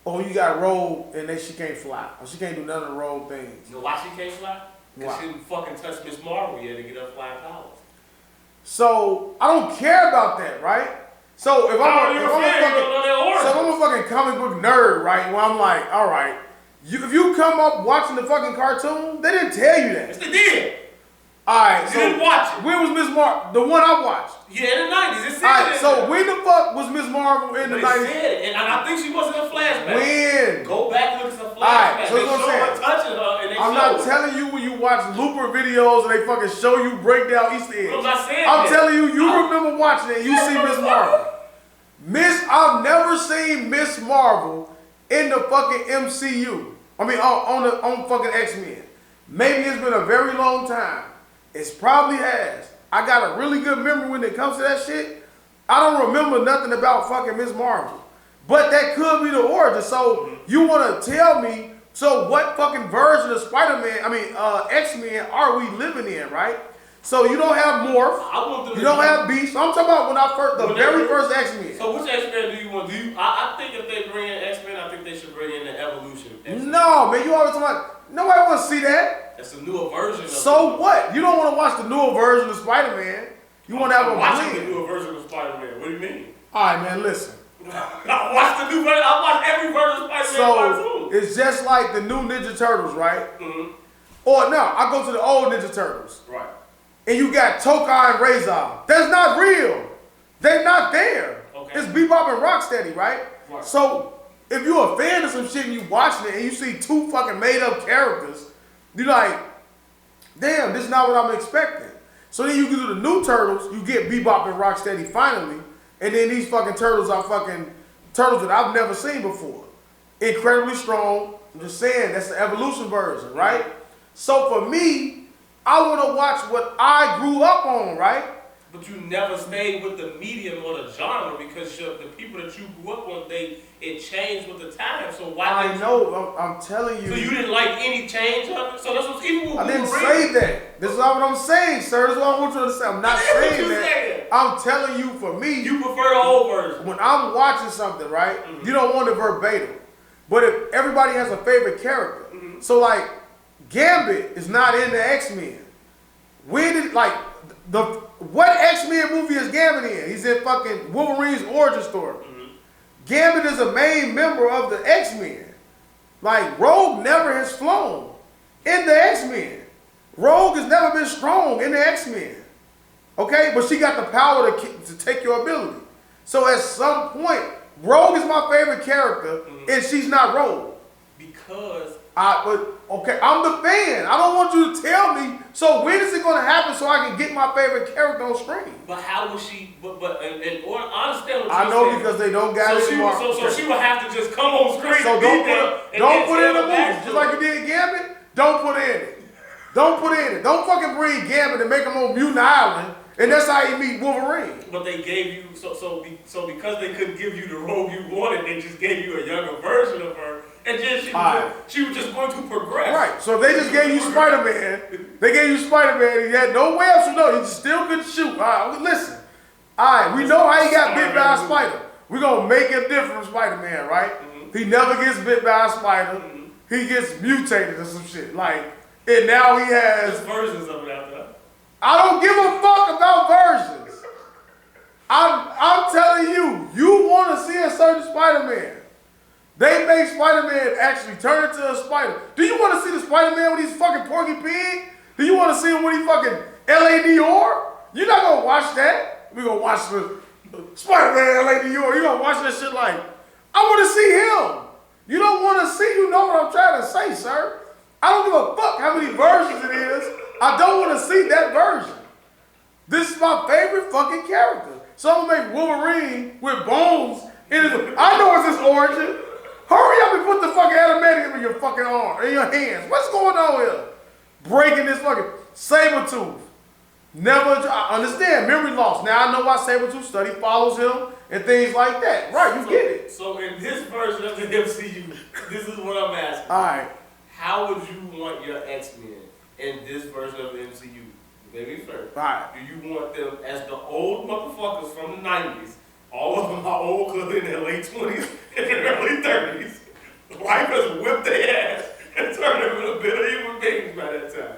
Oh, you got Rogue and then she can't fly. Or she can't do none of the Rogue things. You know why she can't fly? Because she didn't fucking touch Miss Marvel yet to get her flying powers. So I don't care about that, right? So if I'm a fucking comic book nerd, right? Where I'm like, all right, if you come up watching the fucking cartoon, they didn't tell you that. Yes, they did. All right, you didn't watch it. When was Miss Marvel? The one I watched. Yeah, in the 90s. It said all right, so when the fuck was Miss Marvel in the 90s? Said it, and I think she wasn't a flashback. When? Go back and look at some flashback. All right, so they show her touching her, and they I'm not telling you when you watch Looper videos and they fucking show you break down Easter eggs. I'm not saying I'm telling you, remember watching it and you see Miss Marvel. I've never seen Miss Marvel in the fucking MCU. I mean, on fucking X-Men. Maybe it's been a very long time. It probably has. I got a really good memory when it comes to that shit. I don't remember nothing about fucking Miss Marvel. But that could be the origin. So you want to tell me, so what fucking version of X-Men are we living in, right? So you don't have Morph, you don't have Beast. I'm talking about the very first X-Men. So which X-Men do you want? I think if they bring in X-Men, I think they should bring in the Evolution. No, man, you always talking about, nobody want to see that. That's a newer version of So what? You don't want to watch the newer version of Spider-Man. You want to have a watching the newer version of Spider-Man. What do you mean? All right, man, listen. I watched the new version. I watched every version of Spider-Man. So it's just like the new Ninja Turtles, right? Mm-hmm. Or no, I go to the old Ninja Turtles. Right. And you got Tokai and Razor. That's not real. They're not there. Okay. It's Bebop and Rocksteady, right? So if you're a fan of some shit and you watching it and you see two fucking made up characters, you're like, damn, this is not what I'm expecting. So then you go to the new Turtles, you get Bebop and Rocksteady finally, and then these fucking turtles are fucking turtles that I've never seen before. Incredibly strong. I'm just saying, that's the evolution version, right? So for me, I want to watch what I grew up on, right? But you never stayed with the medium or the genre because the people that you grew up on, it changed with the time. So why? I know. I'm telling you. So you didn't like any change of it. So that's what's even. I didn't say that. This is not what I'm saying, sir. This is what I want you to understand. I'm not saying that. I'm telling you, for me, you prefer the old version. When I'm watching something, right? You don't want it verbatim. But if everybody has a favorite character, so like Gambit is not in the X-Men. When did what X-Men movie is Gambit in? He's in fucking Wolverine's origin story. Gambit is a main member of the X-Men. Like Rogue never has flown in the X-Men. Rogue has never been strong in the X-Men. Okay, but she got the power to take your ability. So at some point, Rogue is my favorite character, and she's not Rogue. Because I'm the fan. I don't want you to tell me. So when is it going to happen so I can get my favorite character on screen? But how would she? But in order, I understand what I know saying. Because they don't got it. So she would have to just come on screen. So don't put it in the movie. Just like you did Gambit. Don't put it in it. Don't put it in it. Don't fucking bring Gambit and make him on Mutant Island. And that's how you meet Wolverine. But they gave you so because they couldn't give you the Rogue you wanted, they just gave you a younger version of her, and then she was just going to progress. Right. So if they just gave you Spider-Man, they gave you Spider-Man, and you had no webs, so no, you still couldn't shoot. All right, listen. All right, we know how he got bit by a spider. We're gonna make him different from Spider-Man, right? He never gets bit by a spider. He gets mutated or some shit. And now he has versions of it out there. I don't give a fuck about versions. I'm telling you, you want to see a certain Spider-Man. They make Spider-Man actually turn into a spider. Do you want to see the Spider-Man when he's fucking Porky Pig? Do you want to see him when he's fucking L.A. Dior? You're not going to watch that. We're going to watch the Spider-Man L.A. Dior. You're going to watch that shit like, I want to see him. You don't want to see, you know what I'm trying to say, sir. I don't give a fuck how many versions it is. I don't want to see that version. This is my favorite fucking character. So I'm going to make Wolverine with bones. I know it's his origin. Hurry up and put the fucking adamantium in your fucking arm, in your hands. What's going on here? Breaking this fucking Sabretooth. I understand, memory loss. Now I know why Sabretooth study follows him and things like that. Right, you get it. So in this version of the MCU, this is what I'm asking. All right. How would you want your X-Men in this version of the MCU? Let me first. Right. Do you want them as the old motherfuckers from the 90s? All of them are old because in their late 20s and their early 30s. Life has whipped their ass and turned them into bitter human beings by that time.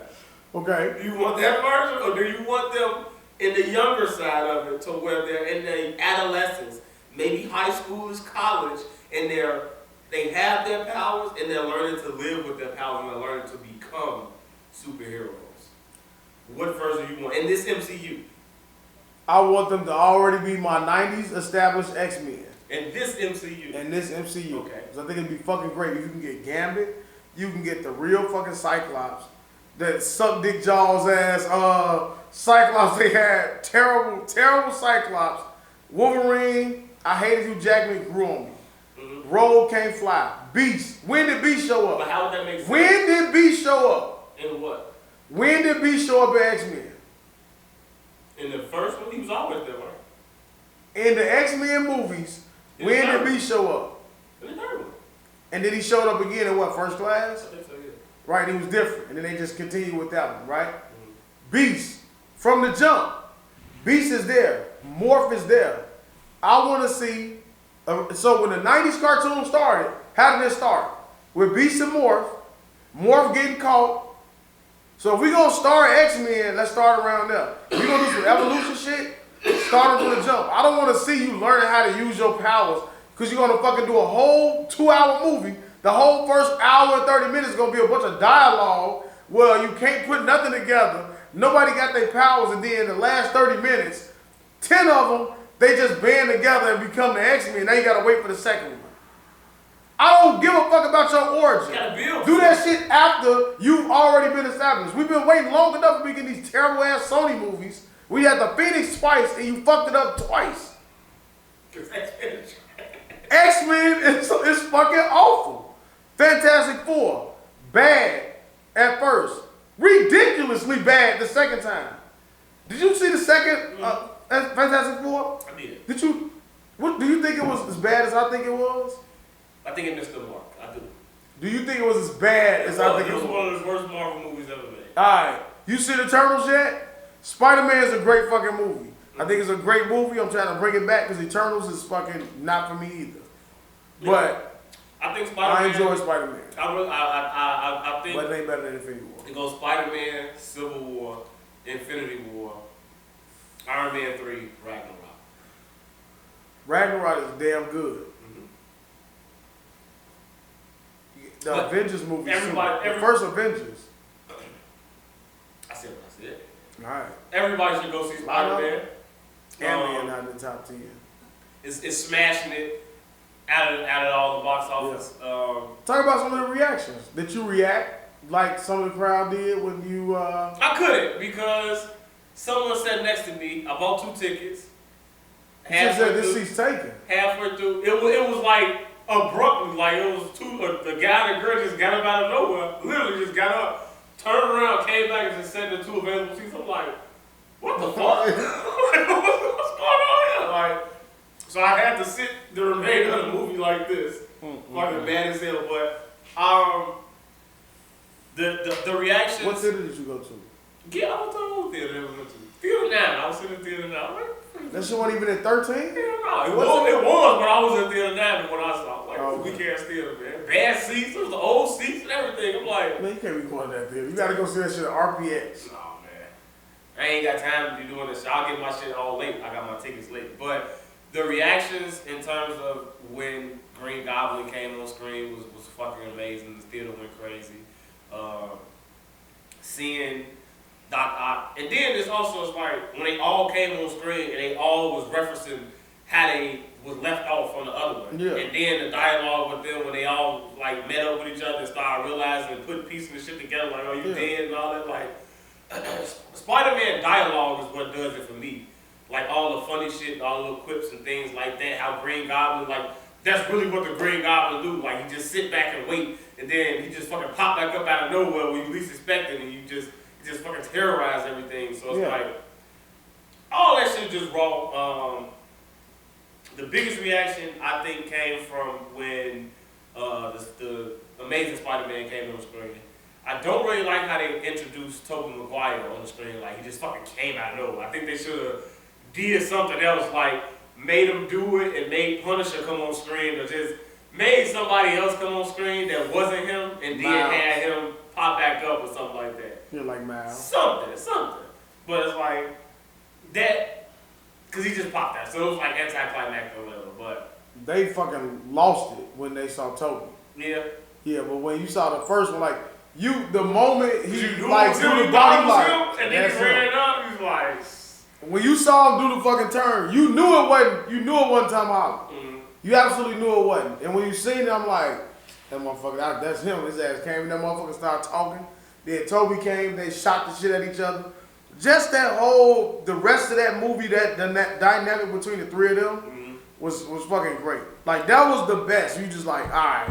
Okay. Do you want that version, or do you want them in the younger side of it, to where they're in their adolescence, maybe high school is college, and they have their powers and they're learning to live with their powers and they're learning to become superheroes? What version do you want in this MCU? I want them to already be my 90s established X-Men. In this MCU? In this MCU. Okay. So I think it'd be fucking great. You can get Gambit. You can get the real fucking Cyclops. That suck dick jaws ass Cyclops. They had terrible Cyclops. Wolverine. I hated Hugh Jackman. Grew on me. Mm-hmm. Rogue can't fly. Beast. When did Beast show up? But how would that make sense? When did Beast show up? In what? When did Beast show up in X-Men? In the first one, he was always there, right? In the X-Men movies, when did Beast show up? In the third one. And then he showed up again in what, First Class? I think so, yeah. Right, he was different. And then they just continued with that one, right? Mm-hmm. Beast, from the jump, Beast is there. Morph is there. I want to see, so when the 90s cartoon started, how did it start? With Beast and Morph getting caught. So if we gonna start X-Men, let's start around there. If we gonna do some evolution shit, start from the jump. I don't want to see you learning how to use your powers, because you're gonna fucking do a whole 2-hour movie. The whole first hour and 30 minutes is gonna be a bunch of dialogue where you can't put nothing together. Nobody got their powers, and then the last 30 minutes, 10 of them, they just band together and become the X-Men. Now you gotta wait for the second one. I don't give a fuck about your origin. You gotta build. Do that shit after you've already been established. We've been waiting long enough to begin these terrible ass Sony movies. We had the Phoenix twice and you fucked it up twice. X-Men is fucking awful. Fantastic Four, bad at first. Ridiculously bad the second time. Did you see the second Fantastic Four? I did. Did you? What do you think it was as bad as I think it was? I think it missed the mark. I do. Do you think it was as bad as I think it was? It was one of the worst Marvel movies ever made. Alright. You see the Turtles yet? Spider-Man is a great fucking movie. I think it's a great movie. I'm trying to bring it back because Eternals is fucking not for me either. Yeah. But I think Spider-Man. I enjoy Spider-Man. I think. But it ain't better than Infinity War. It goes Spider-Man, Civil War, Infinity War, Iron Man 3, Ragnarok. Ragnarok is damn good. The but Avengers movie. The first Avengers. I said what I said. Alright. Everybody should go see Spider-Man. Ant-Man not in the top 10. It's smashing it out of all the box office. Yeah. Talk about some of the reactions. Did you react like some of the crowd did when you... I couldn't, because someone sat next to me. I bought 2 tickets. Just said this seat's taken. Halfway through, it was like abruptly, like it was the guy and the girl just got up out of nowhere, literally just got up, turned around, came back and just said the 2 available seats. I'm like, what the fuck? What's going on here? Like, so I had to sit the remainder of the movie like this, fucking mad as hell. But the reaction. What theater did you go to? Yeah, I went to the whole theater that we went to. Theater 9. I was in the theater 9. That shit wasn't even at 13? Yeah, no. It was, but I was in theater 9 when I saw it. Like, weak ass theater, man. Bad seats, it was the old seats and everything. I'm like, man, you can't be going to that theater. You gotta go see that shit at RPX. No, man. I ain't got time to be doing this shit. I'll get my shit all late. I got my tickets late. But the reactions in terms of when Green Goblin came on screen was fucking amazing. The theater went crazy. Seeing Doc Ock. And then it's also, it's like, when they all came on screen and they all was referencing how they was left off on the other one. Yeah. And then the dialogue with them when they all like met up with each other and started realizing and putting pieces of shit together, like, oh, you dead and all that. Like, Spider-Man dialogue is what does it for me. Like all the funny shit, all the little quips and things like that, how Green Goblin, like, that's really what the Green Goblin do. Like, he just sit back and wait, and then he just fucking pop back up out of nowhere when you least expect it, and you just fucking terrorize everything. So it's like, all that shit just raw. The biggest reaction, I think, came from when the Amazing Spider-Man came on screen. I don't really like how they introduced Tobey Maguire on the screen. Like, he just fucking came out of nowhere. I think they should have did something else, like made him do it and made Punisher come on screen, or just made somebody else come on screen that wasn't him, and then had him pop back up or something like that. You're like Miles. Something. But it's like that, because he just popped out. So it was like anticlimactic or whatever. But they fucking lost it when they saw Tobey. Yeah. Yeah, but when you saw the first one, like, the moment he you like do the body like, and then he ran up, he's like. When you saw him do the fucking turn, you knew it wasn't Tom Holland. Mm-hmm. You absolutely knew it wasn't. And when you seen it, I'm like, that motherfucker, that's him. His ass came, and that motherfucker started talking. Then Tobey came, they shot the shit at each other. Just the rest of that movie, that dynamic between the three of them was fucking great. Like, that was the best. You just like, all right,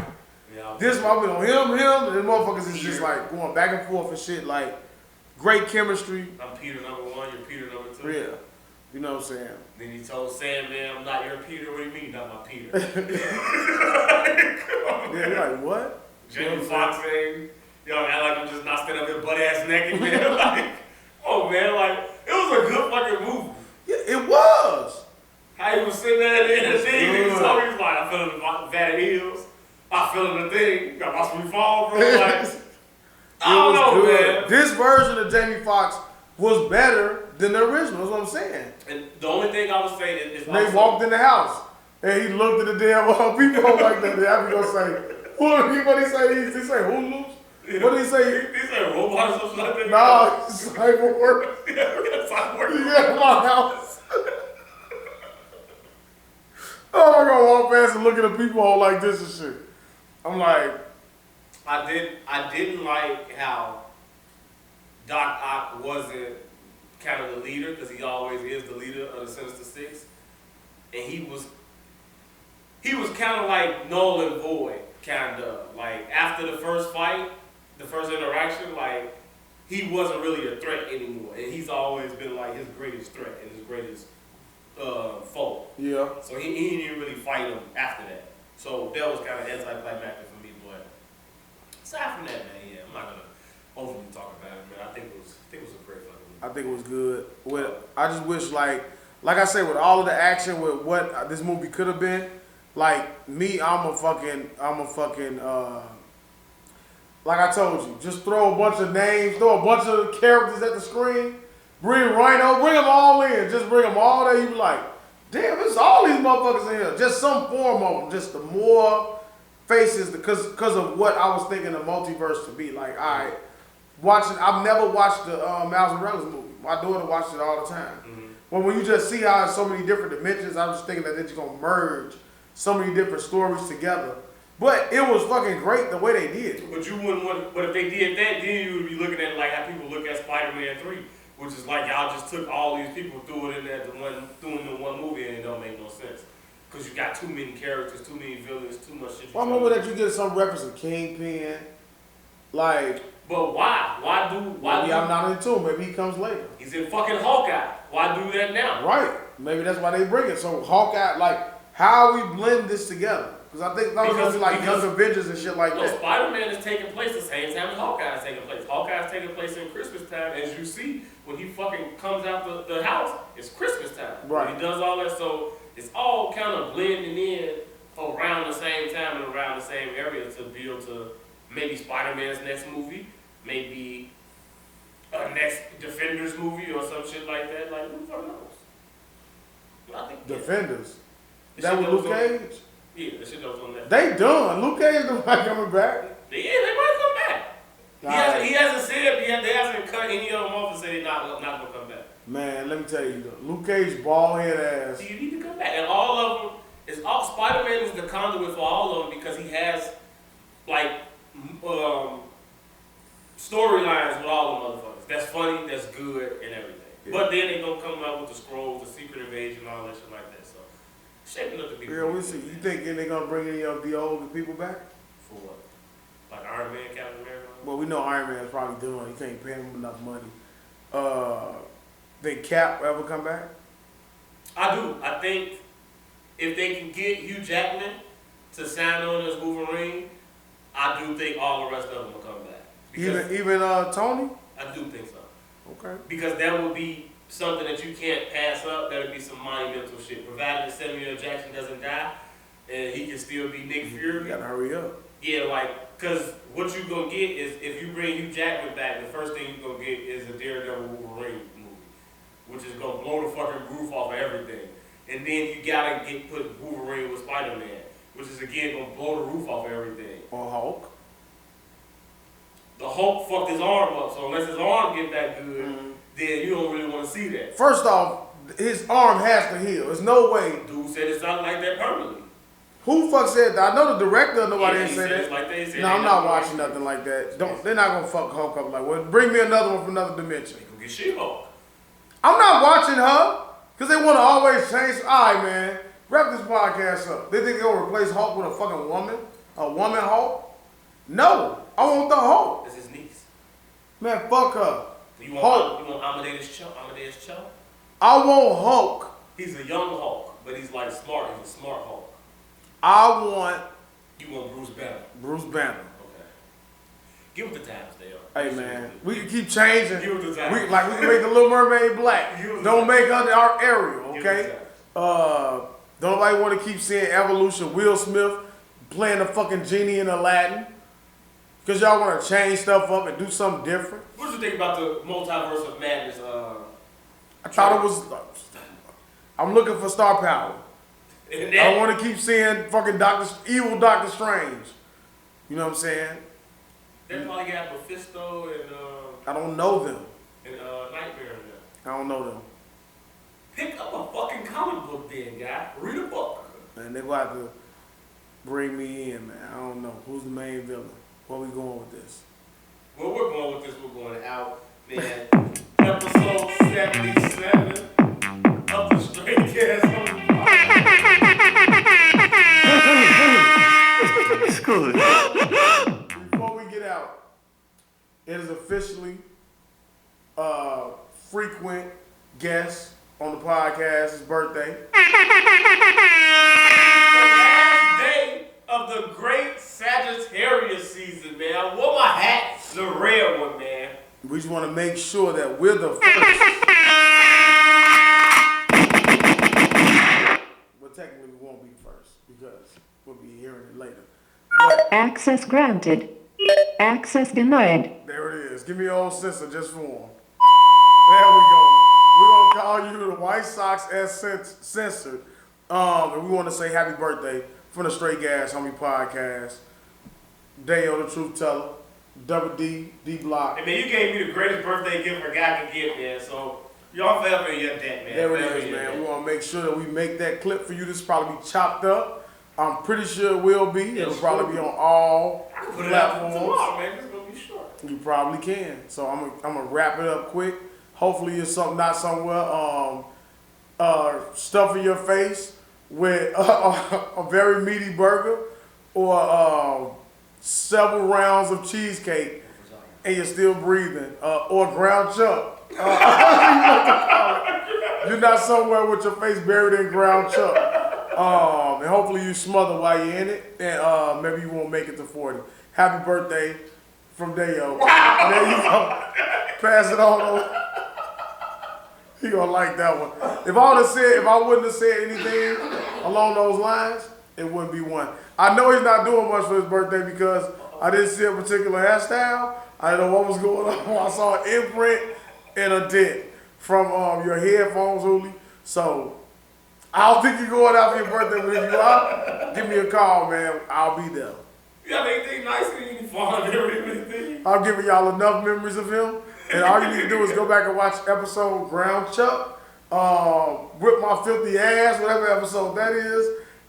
this moment on him, and the motherfuckers is just like going back and forth and shit. Like, great chemistry. I'm Peter number 1, you're Peter number 2. Yeah. You know what I'm saying? Then he told Sam, man, I'm not your Peter. What do you mean, not my Peter? Yeah, you're like, what? Jamie Foxx saying, yo, act like I'm just not standing up here butt ass naked, man. Like, oh, man, like, it was a good fucking movie. Yeah, it was. How he was sitting there at the end of the thing, and he was like, I feel in the vat of heels. I feel in the thing. Got watch me fall, bro. Like, I don't know, man. This version of Jamie Foxx was better than the original. That's what I'm saying. And the only thing I would say is they walked in the house and he looked at the damn people like that. They have to go say, what did he say? He say Hulu's? Yeah. What did he say? He said robot or something like that. Nah, cyber work. Yeah, we got cyber work. Yeah, my house. Oh, I'm gonna walk past and look at the people all like this and shit. I'm like, I didn't like how Doc Ock wasn't kind of the leader, because he always is the leader of the Sinister Six, and he was kind of like null and void, kind of like after the first fight, the first interaction, like he wasn't really a threat anymore, and he's always been like his greatest threat and his greatest foe. Yeah. So he didn't really fight him after that. So that was kind of anticlimactic for me, but aside from that, man, yeah, I'm not gonna overly talk about it, man. I think it was a great fucking movie. I think it was good. I just wish, like I said, with all of the action, with what this movie could have been, like me, I'm a fucking, like I told you, just throw a bunch of names, throw a bunch of characters at the screen, bring Rhino, bring them all in, just bring them all there. You be like, damn, it's all these motherfuckers in here. Just some form of them, just the more faces, because of what I was thinking the multiverse to be. Like, all right, I've never watched the Miles Morales movie. My daughter watched it all the time. Mm-hmm. But when you just see how it's so many different dimensions, I was just thinking that they're just gonna merge so many different stories together. But it was fucking great the way they did. But you wouldn't want. But if they did that, then you would be looking at it like how people look at Spider-Man 3, which is like y'all just took all these people, threw it in there, doing the one movie, and it don't make no sense. Because you got too many characters, too many villains, too much shit. Well, I remember that you get some reference of Kingpin, like. But why? Maybe I'm not into him. Maybe he comes later. He's in fucking Hawkeye. Why do that now? Right. Maybe that's why they bring it. So Hawkeye, like, how we blend this together? Because I think those are gonna be like Young Avengers and shit like that. Spider-Man is taking place the same time as Hawkeye is taking place. Hawkeye is taking place in Christmas time, as you see when he fucking comes out the house. It's Christmas time. Right. When he does all that, so it's all kind of blending in around the same time and around the same area to build to maybe Spider-Man's next movie, maybe a next Defenders movie or some shit like that. Like, who the fuck knows? But I think Defenders. That was Luke Cage? Yeah, that shit that was on that. They done. Luke Cage is not coming back. Yeah, they might come back. He hasn't said, they hasn't cut any of them off and said they're not going to come back. Man, let me tell you, Luke Cage bald head ass. You need to come back. And all of them, Spider-Man is the conduit for all of them because he has, like, storylines with all the motherfuckers. That's funny, that's good, and everything. Yeah. But then they gonna come out with the scrolls, the secret invasion, all that shit like that. So, shaping up to be. Yeah, we'll see. You think they're gonna bring any of the old people back? For what? Like Iron Man, Captain America? Well, we know Iron Man's probably doing. You can't pay him enough money. Think Cap ever come back? I do. I think if they can get Hugh Jackman to sign on as Wolverine, I do think all the rest of them will come back. Even Tony? I do think so. Okay. Because that would be something that you can't pass up. That would be some monumental shit. Provided Samuel Jackson doesn't die, and he can still be Nick Fury. You gotta hurry up. Yeah, like, cause what you gonna get is if you bring Hugh Jackman back, the first thing you gonna get is a Daredevil Wolverine movie, which is gonna blow the fucking roof off of everything. And then you gotta put Wolverine with Spider-Man, which is again gonna blow the roof off of everything. Or Hulk. The Hulk fucked his arm up, so unless his arm get that good, then you don't really want to see that. First off, his arm has to heal. There's no way. Dude said it's not like that permanently. Who the fuck said that? I know the director. Nobody didn't say that. Like they said no, I'm not watching nothing like that. They're not gonna fuck Hulk up like. Well, bring me another one from another dimension. They gonna get She-Hulk. I'm not watching her because they want to always change. All right, man. Wrap this podcast up. They think they're gonna replace Hulk with a fucking woman, a woman Hulk? No, I want the Hulk. That's his niece. Man, fuck her. You want Amadeus Cho? I want Hulk. He's a young Hulk, but he's like smart. He's a smart Hulk. You want Bruce Banner. Bruce Banner. Okay. Give it the times, Daeo. Hey man, we can keep changing. Give it the times. We can make the Little Mermaid black. Don't make her our Ariel, okay? Don't nobody want to keep seeing evolution. Will Smith playing the fucking genie in Aladdin. Because y'all want to change stuff up and do something different. What did you think about the Multiverse of Madness? I thought it was. I'm looking for star power. I don't want to keep seeing fucking evil Doctor Strange. You know what I'm saying? They probably got Mephisto and I don't know them. And Nightmare in there. I don't know them. Pick up a fucking comic book then, guy. Read a book. And they will have to bring me in, man. I don't know. Who's the main villain? Where we going with this? Well, we're going with this. We're going out, man. Episode 77 of the Straight Cast on the Before we get out, it is officially frequent guest on the podcast. His birthday. Day of the great Sagittarius season, man. I wore my hat, the red one, man. We just want to make sure that we're the first. But technically, we won't be first because we'll be hearing it later. But access granted. Access denied. there it is. Give me your old sister just for one. There we go. We're going to call you the White Sox as censored. And we want to say happy birthday from the Straight Gas Homie Podcast. Daeo, the Truth Teller. Dblock. Hey, man, you gave me the greatest birthday gift a guy can get, man. So, y'all forever in your debt, man. There it is, man. We want to make sure that we make that clip for you. This will probably be chopped up. I'm pretty sure it will be. It'll probably be on all platforms. Tomorrow, man. It's going to be short. You probably can. So I'm gonna wrap it up quick. Hopefully it's something not somewhere stuffing your face with a very meaty burger or several rounds of cheesecake and you're still breathing or ground chuck. You're not somewhere with your face buried in ground chuck. And hopefully you smother while you're in it and maybe you won't make it to 40. Happy birthday from Daeo. There you go. Pass it on over. He gonna like that one. If I wouldn't have said anything along those lines, it wouldn't be one. I know he's not doing much for his birthday because I didn't see a particular hairstyle. I didn't know what was going on. I saw an imprint and a dent from your headphones, Uli. So I don't think you're going out for your birthday, but if you are, give me a call, man. I'll be there. You got anything nice in you fall or anything? I'm giving y'all enough memories of him. And all you need to do is go back and watch episode Ground Chuck, Whip My Filthy Ass, whatever episode that is.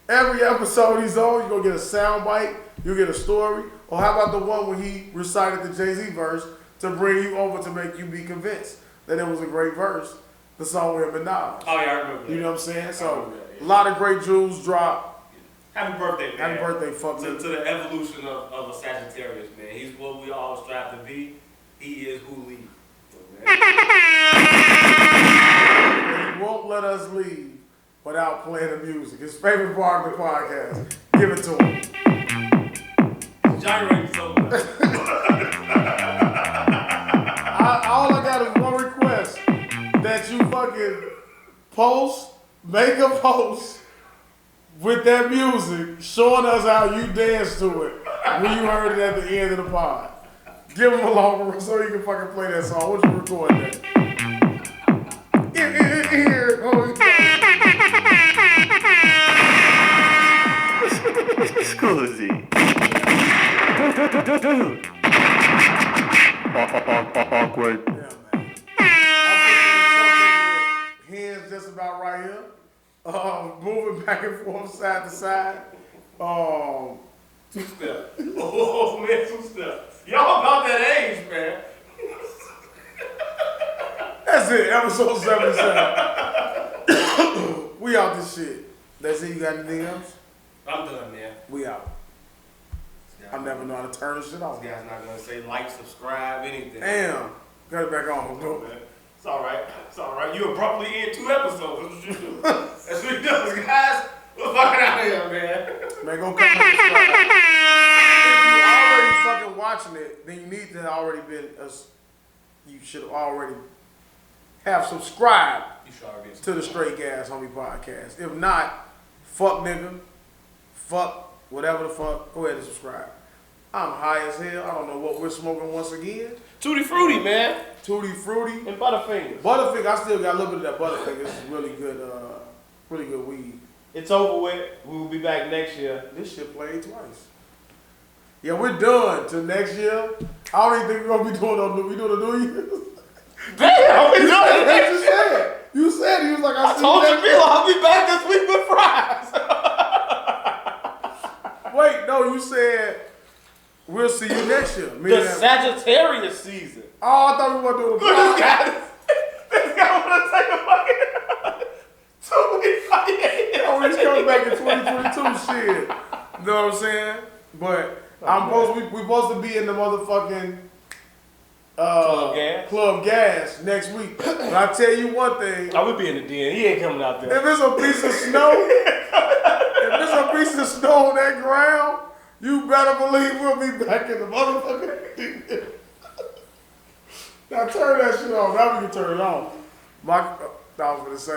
Every episode he's on, you're going to get a sound bite, you'll get a story. Or how about the one where he recited the Jay-Z verse to bring you over to make you be convinced that it was a great verse, the song with him and Nas. Oh, yeah, I remember that. You know what I'm saying? So, a lot of great jewels drop. Happy birthday, man. Happy birthday, fuck to the evolution of a Sagittarius, man. He's what we all strive to be. He is who leads. He won't let us leave without playing the music. His favorite part of the podcast. Give it to him. Gyrating so much. fucking make a post with that music, showing us how you danced to it when you heard it at the end of the pod. Give him a longer so he can fucking play that song. What you record that? Scusi. Awkward. Yeah, man. I'm thinking hands just about right here. Moving back and forth, side to side. Two-step. Oh, man, two-step. Y'all about that age, man. That's it, episode 77. We out this shit. That's it, you got anything else? I'm done, man. We out. I never know how to turn this shit off. This guy's not going to say like, subscribe, anything. Damn. Got it back on. Go. It's all right. It's all right. You abruptly end 2 episodes. That's what you do. That's what you do, guys. We're fucking out of here, man. Man, go come back and subscribe. If you already fucking watching it, then you need to have already been, you should already have subscribed You should already to the Straight Gas Homie Podcast. If not, fuck nigga, fuck whatever the fuck, go ahead and subscribe. I'm high as hell. I don't know what we're smoking once again. Tutti Frutti, man. Tutti Frutti. And Butterfingers. Butterfinger, I still got a little bit of that Butterfinger. This is really good weed. It's over with. We will be back next year. This shit played twice. Yeah, we're done till next year. I don't even think we're gonna be doing a New Year's. Damn, we done it. You said he was like, I told you, I'll be back this week with fries. Wait, no, you said we'll see you next year. The Sagittarius season. Oh, I thought we were doing a This guy want to take a fucking 2 week fucking. Oh, he's coming back in 2022 shit. You know what I'm saying? But we supposed to be in the motherfucking Club Gas next week. But I tell you one thing. I would be in the den. He ain't coming out there. If it's a piece of snow, on that ground, you better believe we'll be back in the motherfucking. Now turn that shit off. Now we can turn it on. I was gonna say.